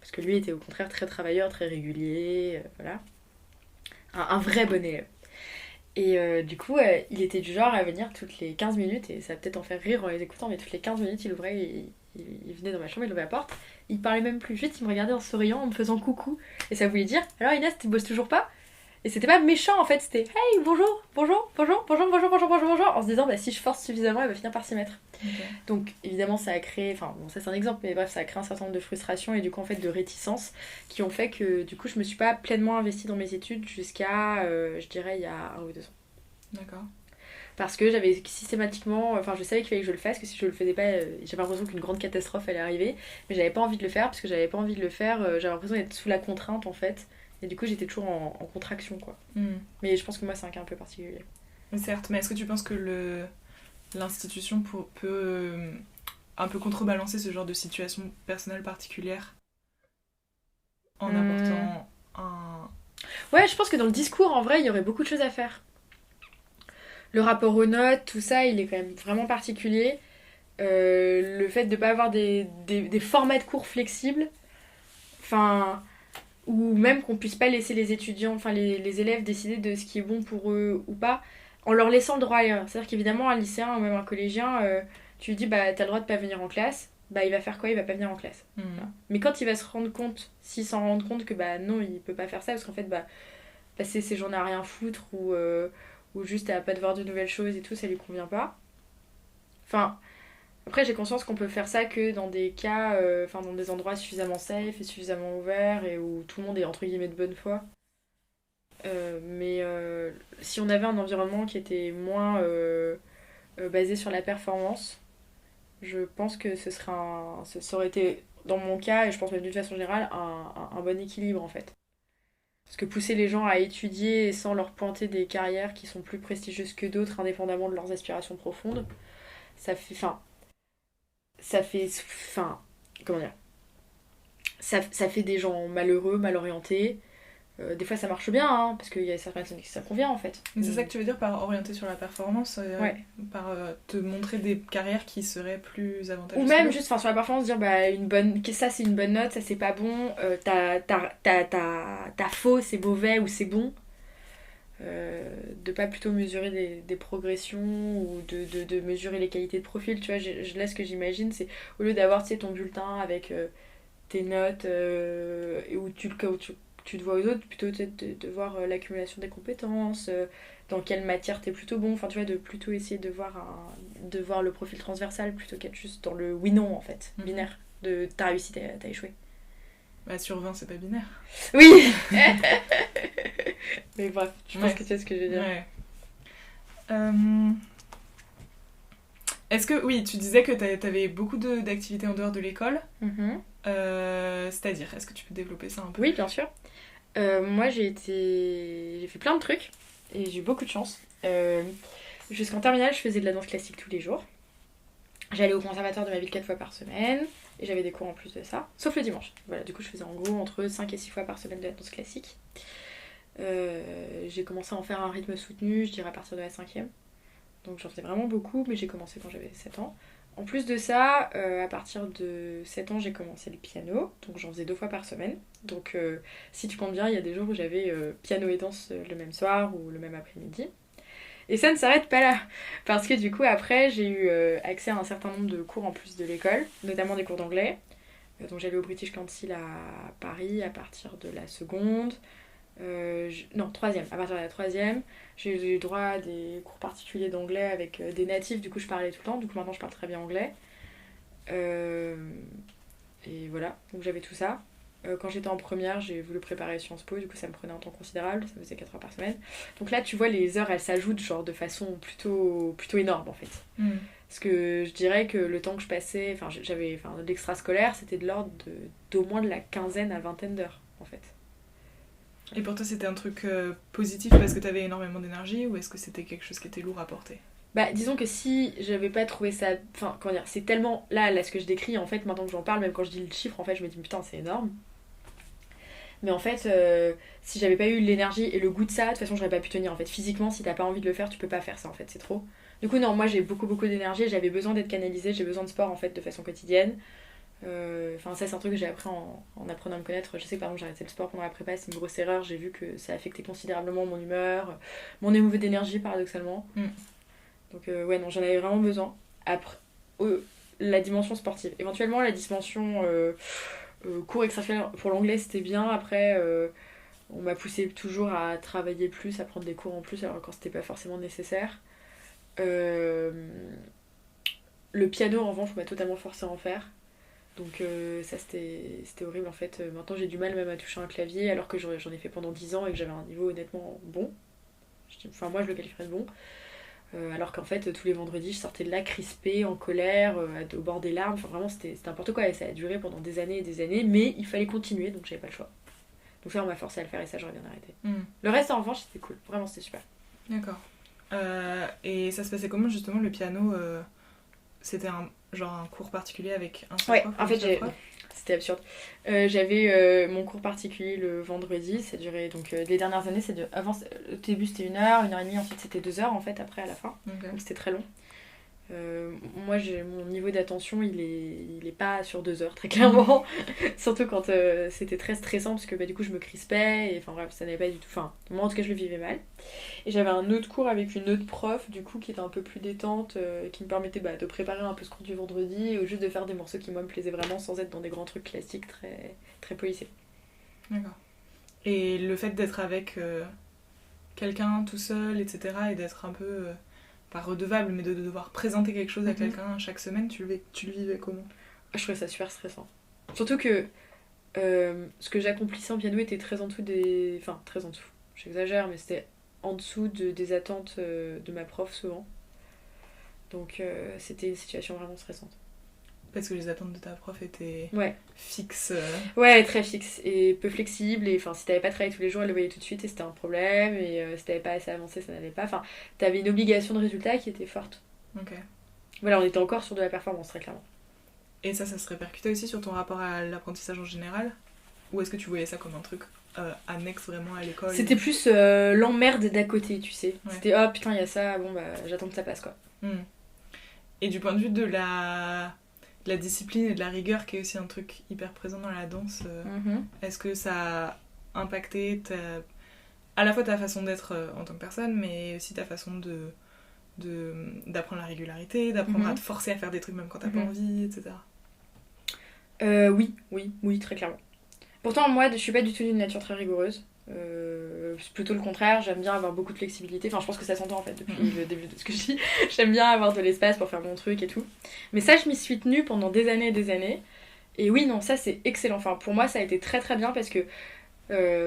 Parce que lui était au contraire très travailleur, très régulier, voilà. Un vrai bon élève. Et du coup, il était du genre à venir toutes les 15 minutes, et ça va peut-être en faire rire en les écoutant, mais toutes les 15 minutes, il ouvrait, il venait dans ma chambre, il ouvrait la porte, il parlait même plus, juste il me regardait en souriant, en me faisant coucou, et ça voulait dire alors Inès, tu bosses toujours pas? Et c'était pas méchant en fait, c'était hey, bonjour, bonjour, bonjour, bonjour, bonjour, bonjour, bonjour, bonjour, en se disant bah si je force suffisamment, elle va finir par s'y mettre. Ok. Donc évidemment, ça a créé, enfin bon, ça c'est un exemple, mais bref, ça a créé un certain nombre de frustrations et du coup en fait de réticences qui ont fait que du coup je me suis pas pleinement investie dans mes études jusqu'à, je dirais, il y a 1 ou 2 ans. D'accord. Parce que j'avais systématiquement, enfin je savais qu'il fallait que je le fasse, que si je le faisais pas, j'avais l'impression qu'une grande catastrophe allait arriver, mais j'avais pas envie de le faire, parce que j'avais pas envie de le faire, j'avais l'impression d'être sous la contrainte en fait, et du coup j'étais toujours en contraction quoi. Mais je pense que moi c'est un cas un peu particulier. Mais certes, mais est-ce que tu penses que l'institution peut un peu contrebalancer ce genre de situation personnelle particulière en apportant un... Ouais, je pense que dans le discours en vrai il y aurait beaucoup de choses à faire. Le rapport aux notes, tout ça, il est quand même vraiment particulier. Le fait de ne pas avoir des formats de cours flexibles, enfin, ou même qu'on puisse pas laisser les étudiants, enfin les élèves décider de ce qui est bon pour eux ou pas, en leur laissant le droit à l'erreur. C'est-à-dire qu'évidemment, un lycéen ou même un collégien, tu lui dis bah t'as le droit de pas venir en classe, bah il va faire quoi? Il va pas venir en classe. Voilà. Mais quand il va se rendre compte, s'il s'en rend compte que bah non, il peut pas faire ça, parce qu'en fait, bah passer ses journées à rien foutre ou juste à pas devoir de nouvelles choses et tout, ça lui convient pas. Enfin, après j'ai conscience qu'on peut faire ça que dans des cas, enfin dans des endroits suffisamment safe et suffisamment ouverts et où tout le monde est entre guillemets de bonne foi. Mais si on avait un environnement qui était moins basé sur la performance, je pense que ça aurait été, dans mon cas, et je pense même d'une façon générale, un bon équilibre en fait. Parce que pousser les gens à étudier sans leur pointer des carrières qui sont plus prestigieuses que d'autres, indépendamment de leurs aspirations profondes, ça fait. Enfin. Ça fait. Enfin. Comment dire? Ça fait des gens malheureux, mal orientés. Des fois ça marche bien, hein, parce qu'il y a certaines personnes qui ça convient en fait. Mais c'est ça que tu veux dire par orienter sur la performance, Ouais. par te montrer des carrières qui seraient plus avantageuses. Ou même juste sur la performance, dire bah ça c'est une bonne note, ça c'est pas bon, t'as faux, c'est mauvais ou c'est bon. De pas plutôt mesurer des progressions ou de mesurer les qualités de profil, tu vois, là ce que j'imagine c'est au lieu d'avoir, tu sais, ton bulletin avec tes notes et où tu te vois aux autres, plutôt peut-être de voir l'accumulation des compétences, dans quelle matière t'es plutôt bon, enfin tu vois, de plutôt essayer de voir le profil transversal plutôt qu'être juste dans le oui-non en fait, binaire, de t'as réussi, t'as échoué. Bah sur 20 c'est pas binaire. Oui. Mais bref, je pense que tu sais ce que je veux dire. Ouais. Est-ce que, oui, tu disais que t'avais beaucoup d'activités en dehors de l'école. C'est-à-dire, est-ce que tu peux développer ça un peu? Oui, bien sûr. Moi, j'ai fait plein de trucs et j'ai eu beaucoup de chance. Jusqu'en terminale, je faisais de la danse classique tous les jours. J'allais au conservatoire de ma ville 4 fois par semaine et j'avais des cours en plus de ça, sauf le dimanche. Voilà, du coup, je faisais en gros entre 5 et 6 fois par semaine de la danse classique. J'ai commencé à en faire un rythme soutenu, je dirais à partir de la 5e. Donc j'en faisais vraiment beaucoup, mais j'ai commencé quand j'avais 7 ans. En plus de ça, à partir de 7 ans, j'ai commencé le piano, donc j'en faisais 2 fois par semaine. Donc si tu comptes bien, il y a des jours où j'avais piano et danse le même soir ou le même après-midi. Et ça ne s'arrête pas là, parce que du coup après j'ai eu accès à un certain nombre de cours en plus de l'école, notamment des cours d'anglais. Donc j'allais au British Council à Paris à partir de la seconde. Non, troisième. À partir de la troisième, j'ai eu droit à des cours particuliers d'anglais avec des natifs, du coup je parlais tout le temps, du coup maintenant je parle très bien anglais. Et voilà, donc j'avais tout ça. Quand j'étais en première, j'ai voulu préparer Sciences Po, du coup ça me prenait un temps considérable, ça faisait 4 heures par semaine. Donc là, tu vois, les heures elles s'ajoutent genre de façon plutôt énorme en fait. Parce que je dirais que le temps que je passais, enfin l'extrascolaire, c'était de l'ordre d'au moins de la quinzaine à vingtaine d'heures en fait. Et pour toi, c'était un truc positif parce que t'avais énormément d'énergie ou est-ce que c'était quelque chose qui était lourd à porter? Bah, disons que si j'avais pas trouvé ça. Enfin, comment dire, c'est tellement. Là, ce que je décris, en fait, maintenant que j'en parle, même quand je dis le chiffre, en fait, je me dis putain, c'est énorme. Mais en fait, si j'avais pas eu l'énergie et le goût de ça, de toute façon, j'aurais pas pu tenir. En fait, physiquement, si t'as pas envie de le faire, tu peux pas faire ça, en fait, c'est trop. Du coup, non, moi j'ai beaucoup d'énergie, j'avais besoin d'être canalisée, j'ai besoin de sport, en fait, de façon quotidienne. Enfin, ça, c'est un truc que j'ai appris en apprenant à me connaître. Je sais que par exemple, j'ai arrêté le sport pendant la prépa, c'est une grosse erreur. J'ai vu que ça affectait considérablement mon humeur, mon niveau d'énergie, paradoxalement. Donc, ouais, non, j'en avais vraiment besoin. Après, la dimension sportive. Éventuellement, la dimension cours extrascolaire pour l'anglais, c'était bien. Après, on m'a poussé toujours à travailler plus, à prendre des cours en plus, alors quand c'était pas forcément nécessaire. Le piano, en revanche, on m'a totalement forcé à en faire. Donc ça c'était horrible en fait. Maintenant j'ai du mal même à toucher un clavier alors que j'en ai fait pendant 10 ans et que j'avais un niveau honnêtement bon. Enfin moi je le qualifierais de bon. Alors qu'en fait tous les vendredis je sortais de là crispée, en colère, au bord des larmes. Enfin vraiment c'était n'importe quoi et ça a duré pendant des années et des années mais il fallait continuer donc j'avais pas le choix. Donc ça on m'a forcé à le faire et ça j'aurais bien arrêté. Le reste en revanche c'était cool, vraiment c'était super. D'accord. Et ça se passait comment justement le piano c'était genre un cours particulier avec un seul Ouais, prof, en fait seul prof c'était absurde. J'avais mon cours particulier le vendredi, ça durait donc les dernières années, avant au début c'était 1 heure et demie, ensuite c'était 2 heures en fait après à la fin. Okay. Donc c'était très long. Moi mon niveau d'attention il est pas sur 2 heures très clairement. Surtout quand c'était très stressant parce que bah, du coup je me crispais et enfin bref ça n'avait pas du tout. Enfin moi en tout cas je le vivais mal. Et j'avais un autre cours avec une autre prof du coup qui était un peu plus détente, qui me permettait de préparer un peu ce cours du vendredi ou juste de faire des morceaux qui moi me plaisaient vraiment sans être dans des grands trucs classiques très, très polissés. D'accord. Et le fait d'être avec quelqu'un tout seul, etc. et d'être un peu, pas redevable, mais de devoir présenter quelque chose à quelqu'un chaque semaine, tu le vivais comment ? Je trouvais ça super stressant. Surtout que ce que j'accomplissais en piano était très en dessous des... Enfin, très en dessous. J'exagère, mais c'était en dessous des attentes de ma prof souvent. Donc c'était une situation vraiment stressante. Parce que les attentes de ta prof étaient fixes. Ouais, très fixes et peu flexibles. Et enfin, si t'avais pas travaillé tous les jours, elle le voyait tout de suite et c'était un problème. Et si t'avais pas assez avancé, ça n'allait pas. Enfin, t'avais une obligation de résultat qui était forte. Ok. Voilà, on était encore sur de la performance, très clairement. Et ça se répercutait aussi sur ton rapport à l'apprentissage en général ? Ou est-ce que tu voyais ça comme un truc annexe vraiment à l'école ? C'était plus l'emmerde d'à côté, tu sais. Ouais. C'était oh putain, il y a ça, bon bah j'attends que ça passe quoi. Et du point de vue de la discipline et de la rigueur, qui est aussi un truc hyper présent dans la danse, est-ce que ça a impacté à la fois ta façon d'être en tant que personne, mais aussi ta façon d'apprendre la régularité, d'apprendre à te forcer à faire des trucs même quand t'as pas envie, etc. Oui, très clairement. Pourtant, moi, je suis pas du tout d'une nature très rigoureuse. C'est plutôt le contraire, j'aime bien avoir beaucoup de flexibilité. Enfin, je pense que ça s'entend en fait depuis le début de ce que je dis. J'aime bien avoir de l'espace pour faire mon truc et tout. Mais ça, je m'y suis tenue pendant des années et des années. Et oui, non, ça c'est excellent. Enfin, pour moi, ça a été très très bien parce que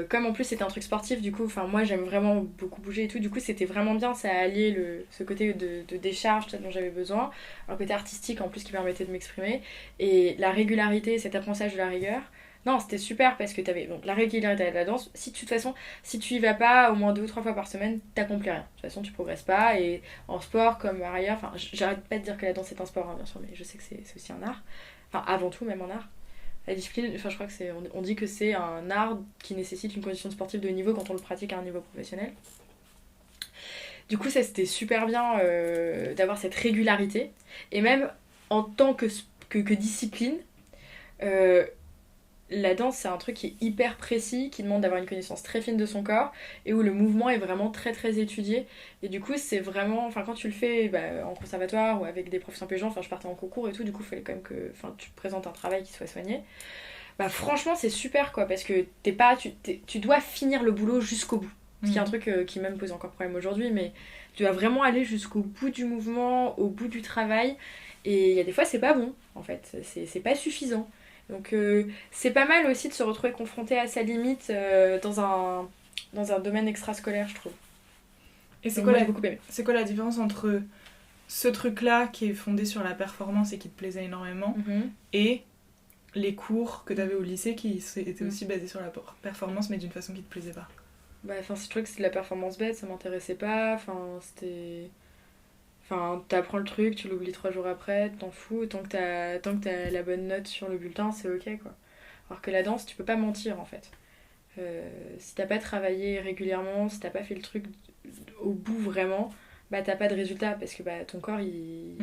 comme en plus c'était un truc sportif, du coup, enfin moi j'aime vraiment beaucoup bouger et tout. Du coup, c'était vraiment bien, ça a allié ce côté de décharge dont j'avais besoin, un côté artistique en plus qui permettait de m'exprimer et la régularité, cet apprentissage de la rigueur. Non, c'était super parce que t'avais donc la régularité de la danse. Si de toute façon, si tu y vas pas au moins 2 ou 3 fois par semaine, t'accomplis rien. De toute façon, tu progresses pas. Et en sport comme ailleurs, enfin, j'arrête pas de dire que la danse est un sport, hein, bien sûr, mais je sais que c'est aussi un art. Enfin, avant tout, même en art. La discipline, enfin, je crois que on dit que c'est un art qui nécessite une condition sportive de haut niveau quand on le pratique à un niveau professionnel. Du coup, ça c'était super bien d'avoir cette régularité. Et même en tant que discipline, la danse c'est un truc qui est hyper précis, qui demande d'avoir une connaissance très fine de son corps et où le mouvement est vraiment très très étudié. Et du coup c'est vraiment, enfin quand tu le fais en conservatoire ou avec des profs impéjants, enfin je partais en concours et tout, du coup il fallait quand même que tu présentes un travail qui soit soigné. Bah franchement c'est super quoi, parce que tu dois finir le boulot jusqu'au bout. Ce qui est un truc qui même pose encore problème aujourd'hui, mais tu dois vraiment aller jusqu'au bout du mouvement, au bout du travail. Et il y a des fois c'est pas bon en fait, c'est pas suffisant. Donc c'est pas mal aussi de se retrouver confronté à sa limite dans un domaine extrascolaire, je trouve. Et c'est quoi la différence entre ce truc-là qui est fondé sur la performance et qui te plaisait énormément et les cours que t'avais au lycée qui étaient aussi basés sur la performance mais d'une façon qui te plaisait pas? Bah, je trouvais que c'était de la performance bête, ça m'intéressait pas, t'apprends le truc, tu l'oublies 3 jours après, t'en fous, tant que t'as la bonne note sur le bulletin, c'est ok quoi. Alors que la danse, tu peux pas mentir en fait. Si t'as pas travaillé régulièrement, si t'as pas fait le truc au bout vraiment, bah t'as pas de résultat parce que bah ton corps il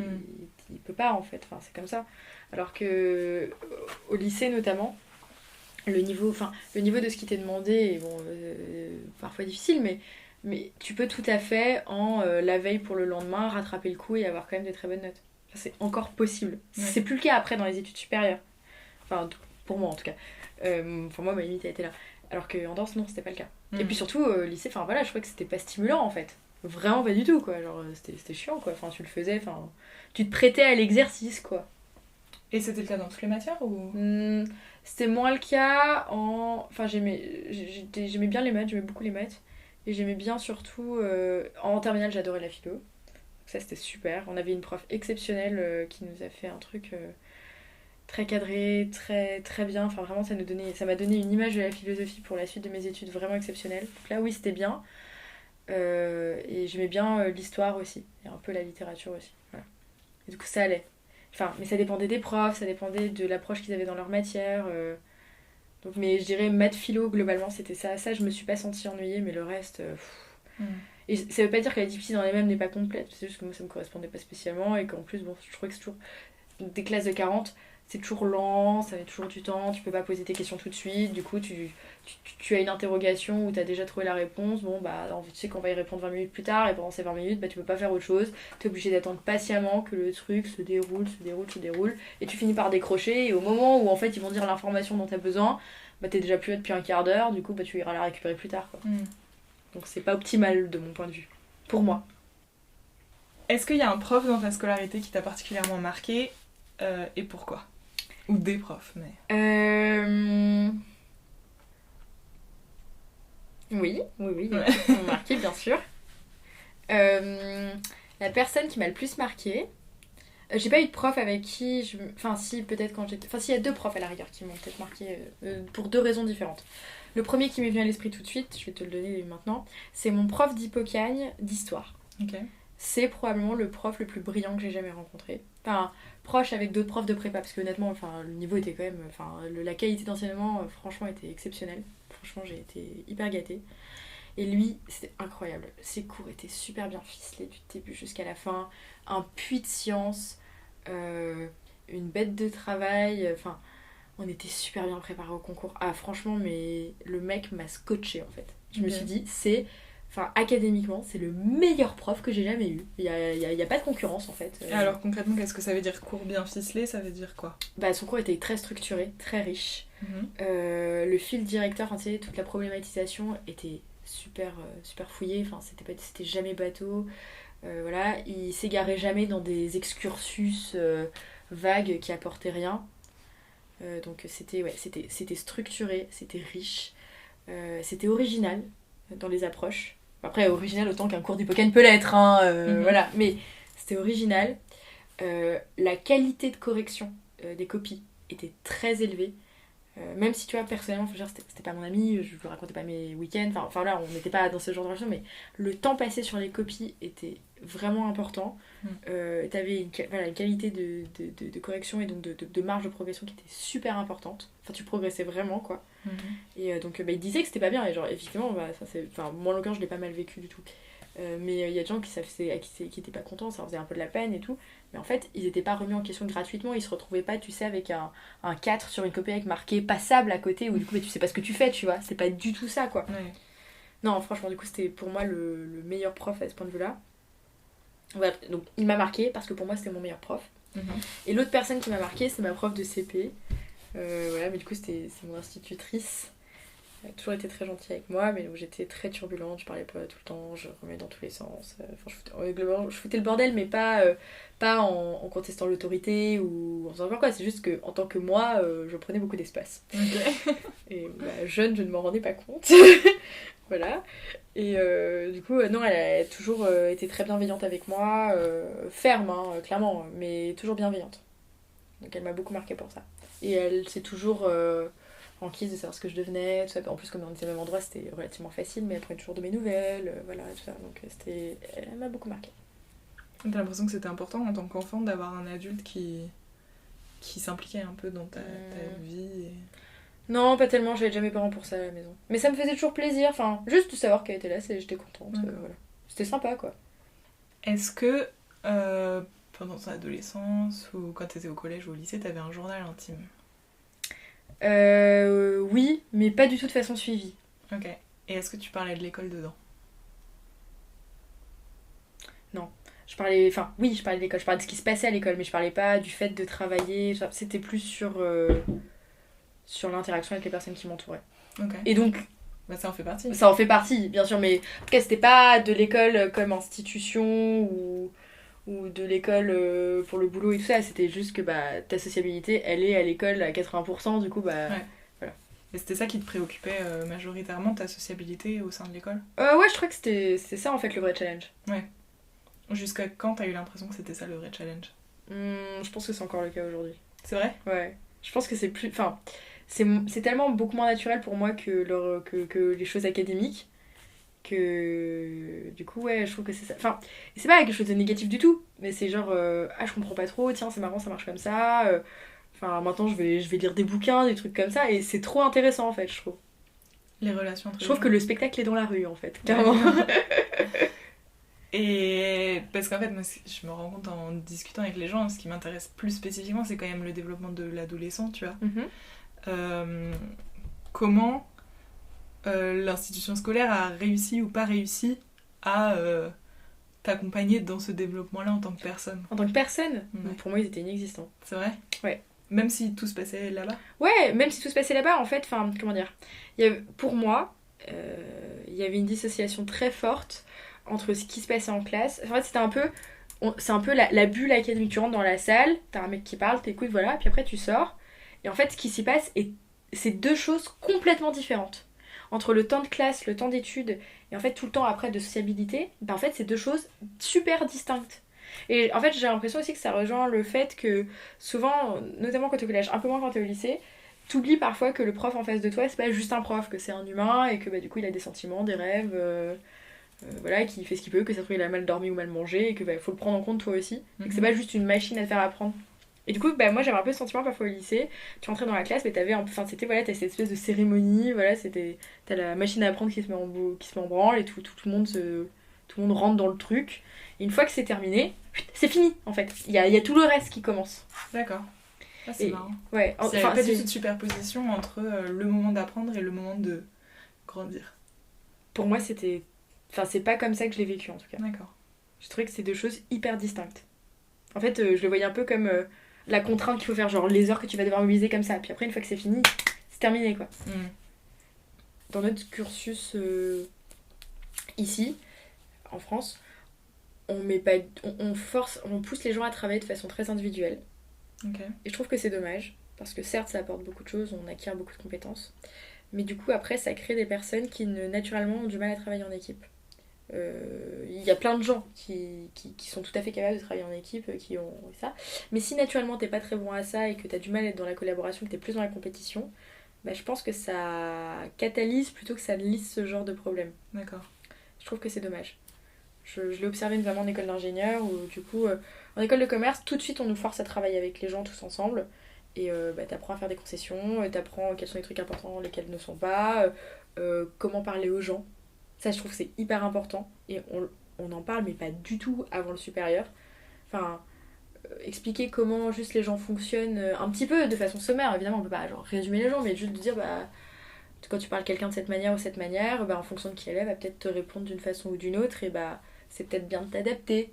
il peut pas en fait, enfin, c'est comme ça. Alors que au lycée notamment, le niveau de ce qui t'est demandé est bon, parfois difficile, mais tu peux tout à fait, la veille pour le lendemain, rattraper le coup et avoir quand même des très bonnes notes. Enfin, c'est encore possible. Ouais. C'est plus le cas après dans les études supérieures. Enfin, pour moi en tout cas. Moi, ma limite a été là. Alors qu'en danse, non, c'était pas le cas. Et puis surtout, lycée, enfin voilà, je trouvais que c'était pas stimulant en fait. Vraiment pas du tout, quoi. Genre, c'était chiant, quoi. Enfin, tu le faisais, enfin, tu te prêtais à l'exercice, quoi. Et c'était le cas dans toutes les matières ou... C'était moins le cas Enfin, j'aimais bien les maths, j'aimais beaucoup les maths. Et j'aimais bien surtout... En terminale, j'adorais la philo. Ça, c'était super. On avait une prof exceptionnelle qui nous a fait un truc très cadré, très, très bien. Enfin, vraiment, ça m'a donné une image de la philosophie pour la suite de mes études vraiment exceptionnelle. Donc là, oui, c'était bien. Et j'aimais bien l'histoire aussi. Et un peu la littérature aussi. Voilà. Et du coup, ça allait. Enfin, mais ça dépendait des profs, ça dépendait de l'approche qu'ils avaient dans leur matière. Donc, mais je dirais maths philo, globalement, c'était ça. Ça, je me suis pas sentie ennuyée, mais le reste... Et ça veut pas dire que la difficulté dans les mêmes n'est pas complète, c'est juste que moi, ça me correspondait pas spécialement, et qu'en plus, bon, je trouvais que c'est toujours... Des classes de 40, c'est toujours lent, ça met toujours du temps, tu peux pas poser tes questions tout de suite, du coup, tu as une interrogation où tu as déjà trouvé la réponse, bon, bah, tu sais qu'on va y répondre 20 minutes plus tard, et pendant ces 20 minutes, bah, tu peux pas faire autre chose, t'es obligé d'attendre patiemment que le truc se déroule, et tu finis par décrocher, et au moment où, en fait, ils vont dire l'information dont t'as besoin, bah, t'es déjà plus là depuis un quart d'heure, du coup, bah, tu iras la récupérer plus tard, quoi. Donc c'est pas optimal de mon point de vue. Pour moi. Est-ce qu'il y a un prof dans ta scolarité qui t'a particulièrement marqué et pourquoi? Ou des profs, mais... Oui, il y a Ouais. des qui m'ont marqué, bien sûr. La personne qui m'a le plus marqué... j'ai pas eu de prof avec qui... Enfin si, peut-être quand j'étais... Enfin si, il y a 2 profs à la rigueur qui m'ont peut-être marqué pour 2 raisons différentes. Le premier qui m'est venu à l'esprit tout de suite, je vais te le donner maintenant, c'est mon prof d'hypocagne d'histoire. Ok. C'est probablement le prof le plus brillant que j'ai jamais rencontré. Enfin, proche avec d'autres profs de prépa, parce que honnêtement, enfin, le niveau était quand même... Enfin, la qualité d'enseignement, franchement, était exceptionnelle. Franchement, j'ai été hyper gâtée. Et lui, c'était incroyable. Ses cours étaient super bien ficelés du début jusqu'à la fin. Un puits de science, une bête de travail. Enfin, on était super bien préparés au concours. Ah, franchement, mais le mec m'a scotché en fait. Je me suis dit, enfin, académiquement, c'est le meilleur prof que j'ai jamais eu. Il y a pas de concurrence en fait. Alors concrètement, qu'est-ce que ça veut dire cours bien ficelé? Ça veut dire quoi? Bah, son cours était très structuré, très riche. Le fil directeur, enfin, tu sais, toute la problématisation était super fouillé. Enfin, c'était jamais bateau. Voilà, il s'égarait jamais dans des excursus vagues qui apportaient rien. Donc c'était structuré, c'était riche, c'était original dans les approches. Après, original autant qu'un cours d'hypocagne peut l'être, hein, voilà. Mais c'était original. La qualité de correction des copies était très élevée. Même si tu vois, personnellement, c'était pas mon ami, je lui racontais pas mes week-ends, enfin là, on n'était pas dans ce genre de relation, mais le temps passé sur les copies était vraiment important. T'avais une qualité de correction et donc de marge de progression qui était super importante. Enfin, tu progressais vraiment, quoi. Et donc, il disait que c'était pas bien, et genre, effectivement, moi en l'occurrence, je l'ai pas mal vécu du tout. Mais il y a des gens qui étaient pas contents, ça leur faisait un peu de la peine et tout. Mais en fait, ils étaient pas remis en question gratuitement, ils se retrouvaient pas, tu sais, avec un 4 sur une copie avec marqué passable à côté, où du coup, tu sais pas ce que tu fais, tu vois. C'est pas du tout ça, quoi. Ouais. Non, franchement, du coup, c'était pour moi le meilleur prof à ce point de vue-là. Voilà, donc il m'a marqué parce que pour moi, c'était mon meilleur prof. Et l'autre personne qui m'a marqué, c'est ma prof de CP. Voilà, mais du coup, c'est mon institutrice. Elle a toujours été très gentille avec moi, mais donc j'étais très turbulente, je parlais pas tout le temps, je remuais dans tous les sens. Globalement, je foutais le bordel, mais pas en contestant l'autorité ou en faisant encore quoi. C'est juste que en tant que moi, je prenais beaucoup d'espace. Et jeune, je ne m'en rendais pas compte. Voilà. Et du coup, non, elle a toujours été très bienveillante avec moi, ferme, hein, clairement, mais toujours bienveillante. Donc elle m'a beaucoup marquée pour ça. Et elle s'est toujours enquise de savoir ce que je devenais, tout ça. En plus, comme on était au même endroit, c'était relativement facile, mais elle prenait toujours de mes nouvelles, voilà, tout ça. Donc elle m'a beaucoup marquée. T'as l'impression que c'était important en tant qu'enfant d'avoir un adulte qui s'impliquait un peu dans ta vie Non, pas tellement, j'avais déjà mes parents pour ça à la maison. Mais ça me faisait toujours plaisir, enfin, juste de savoir qu'elle était là, j'étais contente, voilà. C'était sympa, quoi. Est-ce que pendant ton adolescence ou quand t'étais au collège ou au lycée, t'avais un journal intime? Oui, mais pas du tout de façon suivie. Ok. Et est-ce que tu parlais de l'école dedans? Non. Oui, je parlais de l'école, je parlais de ce qui se passait à l'école, mais je parlais pas du fait de travailler. C'était plus sur l'interaction avec les personnes qui m'entouraient. Ok. Et donc, Bah ça en fait partie. ça en fait partie, bien sûr, mais en tout cas, c'était pas de l'école comme institution ou de l'école pour le boulot et tout ça. C'était juste que bah, ta sociabilité, elle est à l'école à 80%, du coup, bah. Ouais. Voilà. Et c'était ça qui te préoccupait majoritairement, ta sociabilité au sein de l'école? Ouais, je crois que c'était ça en fait le vrai challenge. Ouais. Jusqu'à quand t'as eu l'impression que c'était ça le vrai challenge? Je pense que c'est encore le cas aujourd'hui. C'est vrai? Ouais. Je pense que c'est plus. Enfin, c'est tellement beaucoup moins naturel pour moi que les choses académiques que du coup ouais je trouve que c'est ça, enfin c'est pas quelque chose de négatif du tout, mais c'est genre ah je comprends pas trop, tiens c'est marrant ça marche comme ça, enfin maintenant je vais lire des bouquins, des trucs comme ça et c'est trop intéressant en fait je trouve. Les relations entre Je les trouve gens. que le spectacle est dans la rue en fait, clairement. Et parce qu'en fait, moi, je me rends compte en discutant avec les gens, ce qui m'intéresse plus spécifiquement, c'est quand même le développement de l'adolescent, tu vois. Mhm. Comment l'institution scolaire a réussi ou pas réussi à t'accompagner dans ce développement-là en tant que personne. En tant que personne, Ouais. pour moi ils étaient inexistants. C'est vrai? Ouais. Même si tout se passait là-bas? Ouais, même si tout se passait là-bas, en fait, enfin, comment dire, pour moi, il y avait une dissociation très forte entre ce qui se passait en classe. En fait, c'était un peu, c'est un peu la bulle académique. Tu rentres dans la salle, t'as un mec qui parle, t'écoutes, voilà, puis après tu sors. Et en fait, ce qui s'y passe, c'est deux choses complètement différentes. Entre le temps de classe, le temps d'études, et en fait tout le temps après de sociabilité, ben en fait, c'est deux choses super distinctes. Et en fait, j'ai l'impression aussi que ça rejoint le fait que souvent, notamment quand t'es au collège, un peu moins quand t'es au lycée, t'oublies parfois que le prof en face de toi, c'est pas juste un prof, que c'est un humain et que bah, du coup il a des sentiments, des rêves, voilà, qu'il fait ce qu'il peut, que ça se trouve il a mal dormi ou mal mangé et que bah, faut le prendre en compte toi aussi. Et que c'est pas juste une machine à te faire apprendre. Et du coup, bah, moi j'avais un peu ce sentiment parfois au lycée. Tu rentrais dans la classe, mais t'avais enfin, c'était voilà, t'as cette espèce de cérémonie, voilà, t'as la machine à apprendre qui se met en branle et tout le monde tout le monde rentre dans le truc. Et une fois que c'est terminé, c'est fini en fait. Il y a tout le reste qui commence. D'accord. Ah, c'est marrant. Ouais, Il n'y avait pas du tout de superposition entre le moment d'apprendre et le moment de grandir. Pour moi, c'était. Enfin, c'est pas comme ça que je l'ai vécu en tout cas. D'accord. Je trouvais que c'est deux choses hyper distinctes. En fait, je le voyais un peu comme la contrainte qu'il faut faire, genre les heures que tu vas devoir mobiliser comme ça. Puis après, une fois que c'est fini, c'est terminé quoi. Dans notre cursus ici, en France, on met pas, on pousse les gens à travailler de façon très individuelle. Okay. Et je trouve que c'est dommage, parce que certes ça apporte beaucoup de choses, on acquiert beaucoup de compétences, mais du coup après ça crée des personnes qui naturellement ont du mal à travailler en équipe. Il y a plein de gens qui sont tout à fait capables de travailler en équipe, qui ont ça, mais si naturellement t'es pas très bon à ça et que t'as du mal à être dans la collaboration, que t'es plus dans la compétition, bah, je pense que ça catalyse plutôt que ça lisse ce genre de problème. D'accord. Je trouve que c'est dommage. Je l'ai observé notamment en école d'ingénieur où du coup en école de commerce tout de suite on nous force à travailler avec les gens tous ensemble et bah, t'apprends à faire des concessions, t'apprends quels sont les trucs importants, lesquels ne sont pas, comment parler aux gens. Ça je trouve que c'est hyper important et on en parle mais pas du tout avant le supérieur. Enfin expliquer comment juste les gens fonctionnent un petit peu de façon sommaire, évidemment on peut pas genre résumer les gens mais juste dire bah quand tu parles à quelqu'un de cette manière ou cette manière, bah, en fonction de qui elle est, elle va peut-être te répondre d'une façon ou d'une autre et bah c'est peut-être bien de t'adapter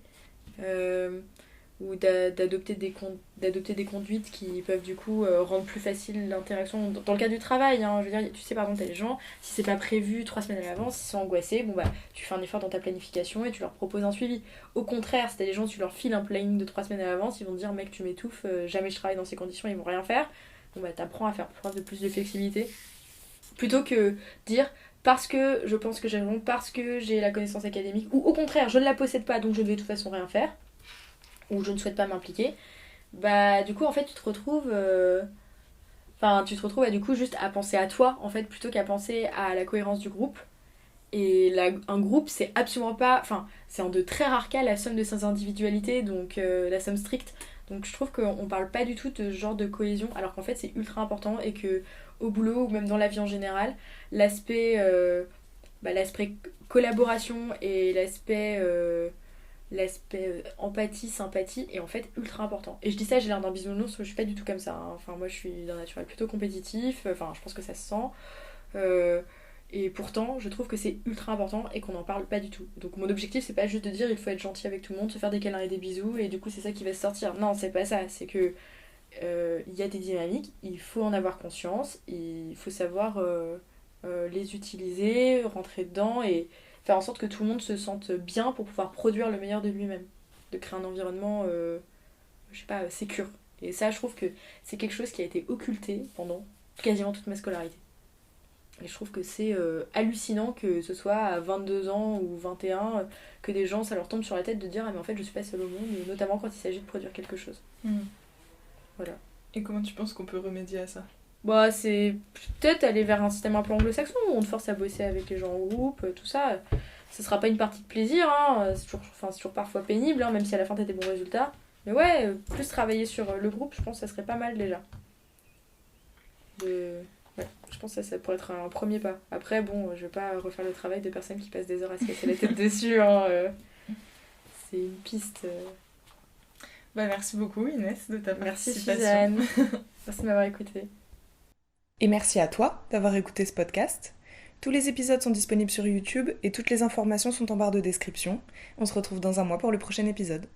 ou d'adopter des conduites qui peuvent du coup rendre plus facile l'interaction dans le cas du travail hein, je veux dire tu sais par exemple t'as des gens si c'est pas prévu 3 semaines à l'avance ils sont angoissés bon bah tu fais un effort dans ta planification et tu leur proposes un suivi au contraire si t'as des gens tu leur files un planning de 3 semaines à l'avance ils vont te dire mec tu m'étouffes jamais je travaille dans ces conditions ils vont rien faire bon bah t'apprends à faire preuve de plus de flexibilité plutôt que dire parce que je pense que j'ai raison, parce que j'ai la connaissance académique, ou au contraire, je ne la possède pas, donc je ne vais de toute façon rien faire, ou je ne souhaite pas m'impliquer, bah du coup, en fait, tu te retrouves... du coup juste à penser à toi, en fait, plutôt qu'à penser à la cohérence du groupe. Et un groupe, c'est absolument pas... Enfin, c'est en de très rares cas la somme de ses individualités, donc la somme stricte. Donc je trouve qu'on parle pas du tout de ce genre de cohésion, alors qu'en fait c'est ultra important et que au boulot ou même dans la vie en général, l'aspect collaboration et l'aspect l'aspect empathie, sympathie est en fait ultra important. Et je dis ça, j'ai l'air d'un bisounours, je suis pas du tout comme ça, hein. Enfin, moi je suis d'un naturel plutôt compétitif, enfin, je pense que ça se sent. Euh, et pourtant, je trouve que c'est ultra important et qu'on n'en parle pas du tout. Donc mon objectif, c'est pas juste de dire il faut être gentil avec tout le monde, se faire des câlins et des bisous, et du coup c'est ça qui va se sortir. Non, c'est pas ça, c'est que il y a des dynamiques, il faut en avoir conscience, il faut savoir les utiliser, rentrer dedans et faire en sorte que tout le monde se sente bien pour pouvoir produire le meilleur de lui-même. De créer un environnement, je sais pas, sécure. Et ça, je trouve que c'est quelque chose qui a été occulté pendant quasiment toute ma scolarité. Et je trouve que c'est hallucinant que ce soit à 22 ans ou 21 que des gens, ça leur tombe sur la tête de dire ah mais en fait je suis pas seule au monde, et notamment quand il s'agit de produire quelque chose. Voilà. Et comment tu penses qu'on peut remédier à ça? Bah, c'est peut-être aller vers un système un peu anglo-saxon où on te force à bosser avec les gens en groupe, tout ça. Ce sera pas une partie de plaisir, hein. C'est toujours parfois pénible, hein, même si à la fin t'as des bons résultats. Mais ouais, plus travailler sur le groupe, je pense que ça serait pas mal déjà. Ouais, je pense que ça pourrait être un premier pas. Après, bon, je vais pas refaire le travail de personnes qui passent des heures à se casser la tête dessus, hein. C'est une piste. Bah, merci beaucoup Inès de ta Merci participation. Suzanne. Merci de m'avoir écoutée. Et merci à toi d'avoir écouté ce podcast. Tous les épisodes sont disponibles sur YouTube et toutes les informations sont en barre de description. On se retrouve dans un mois pour le prochain épisode.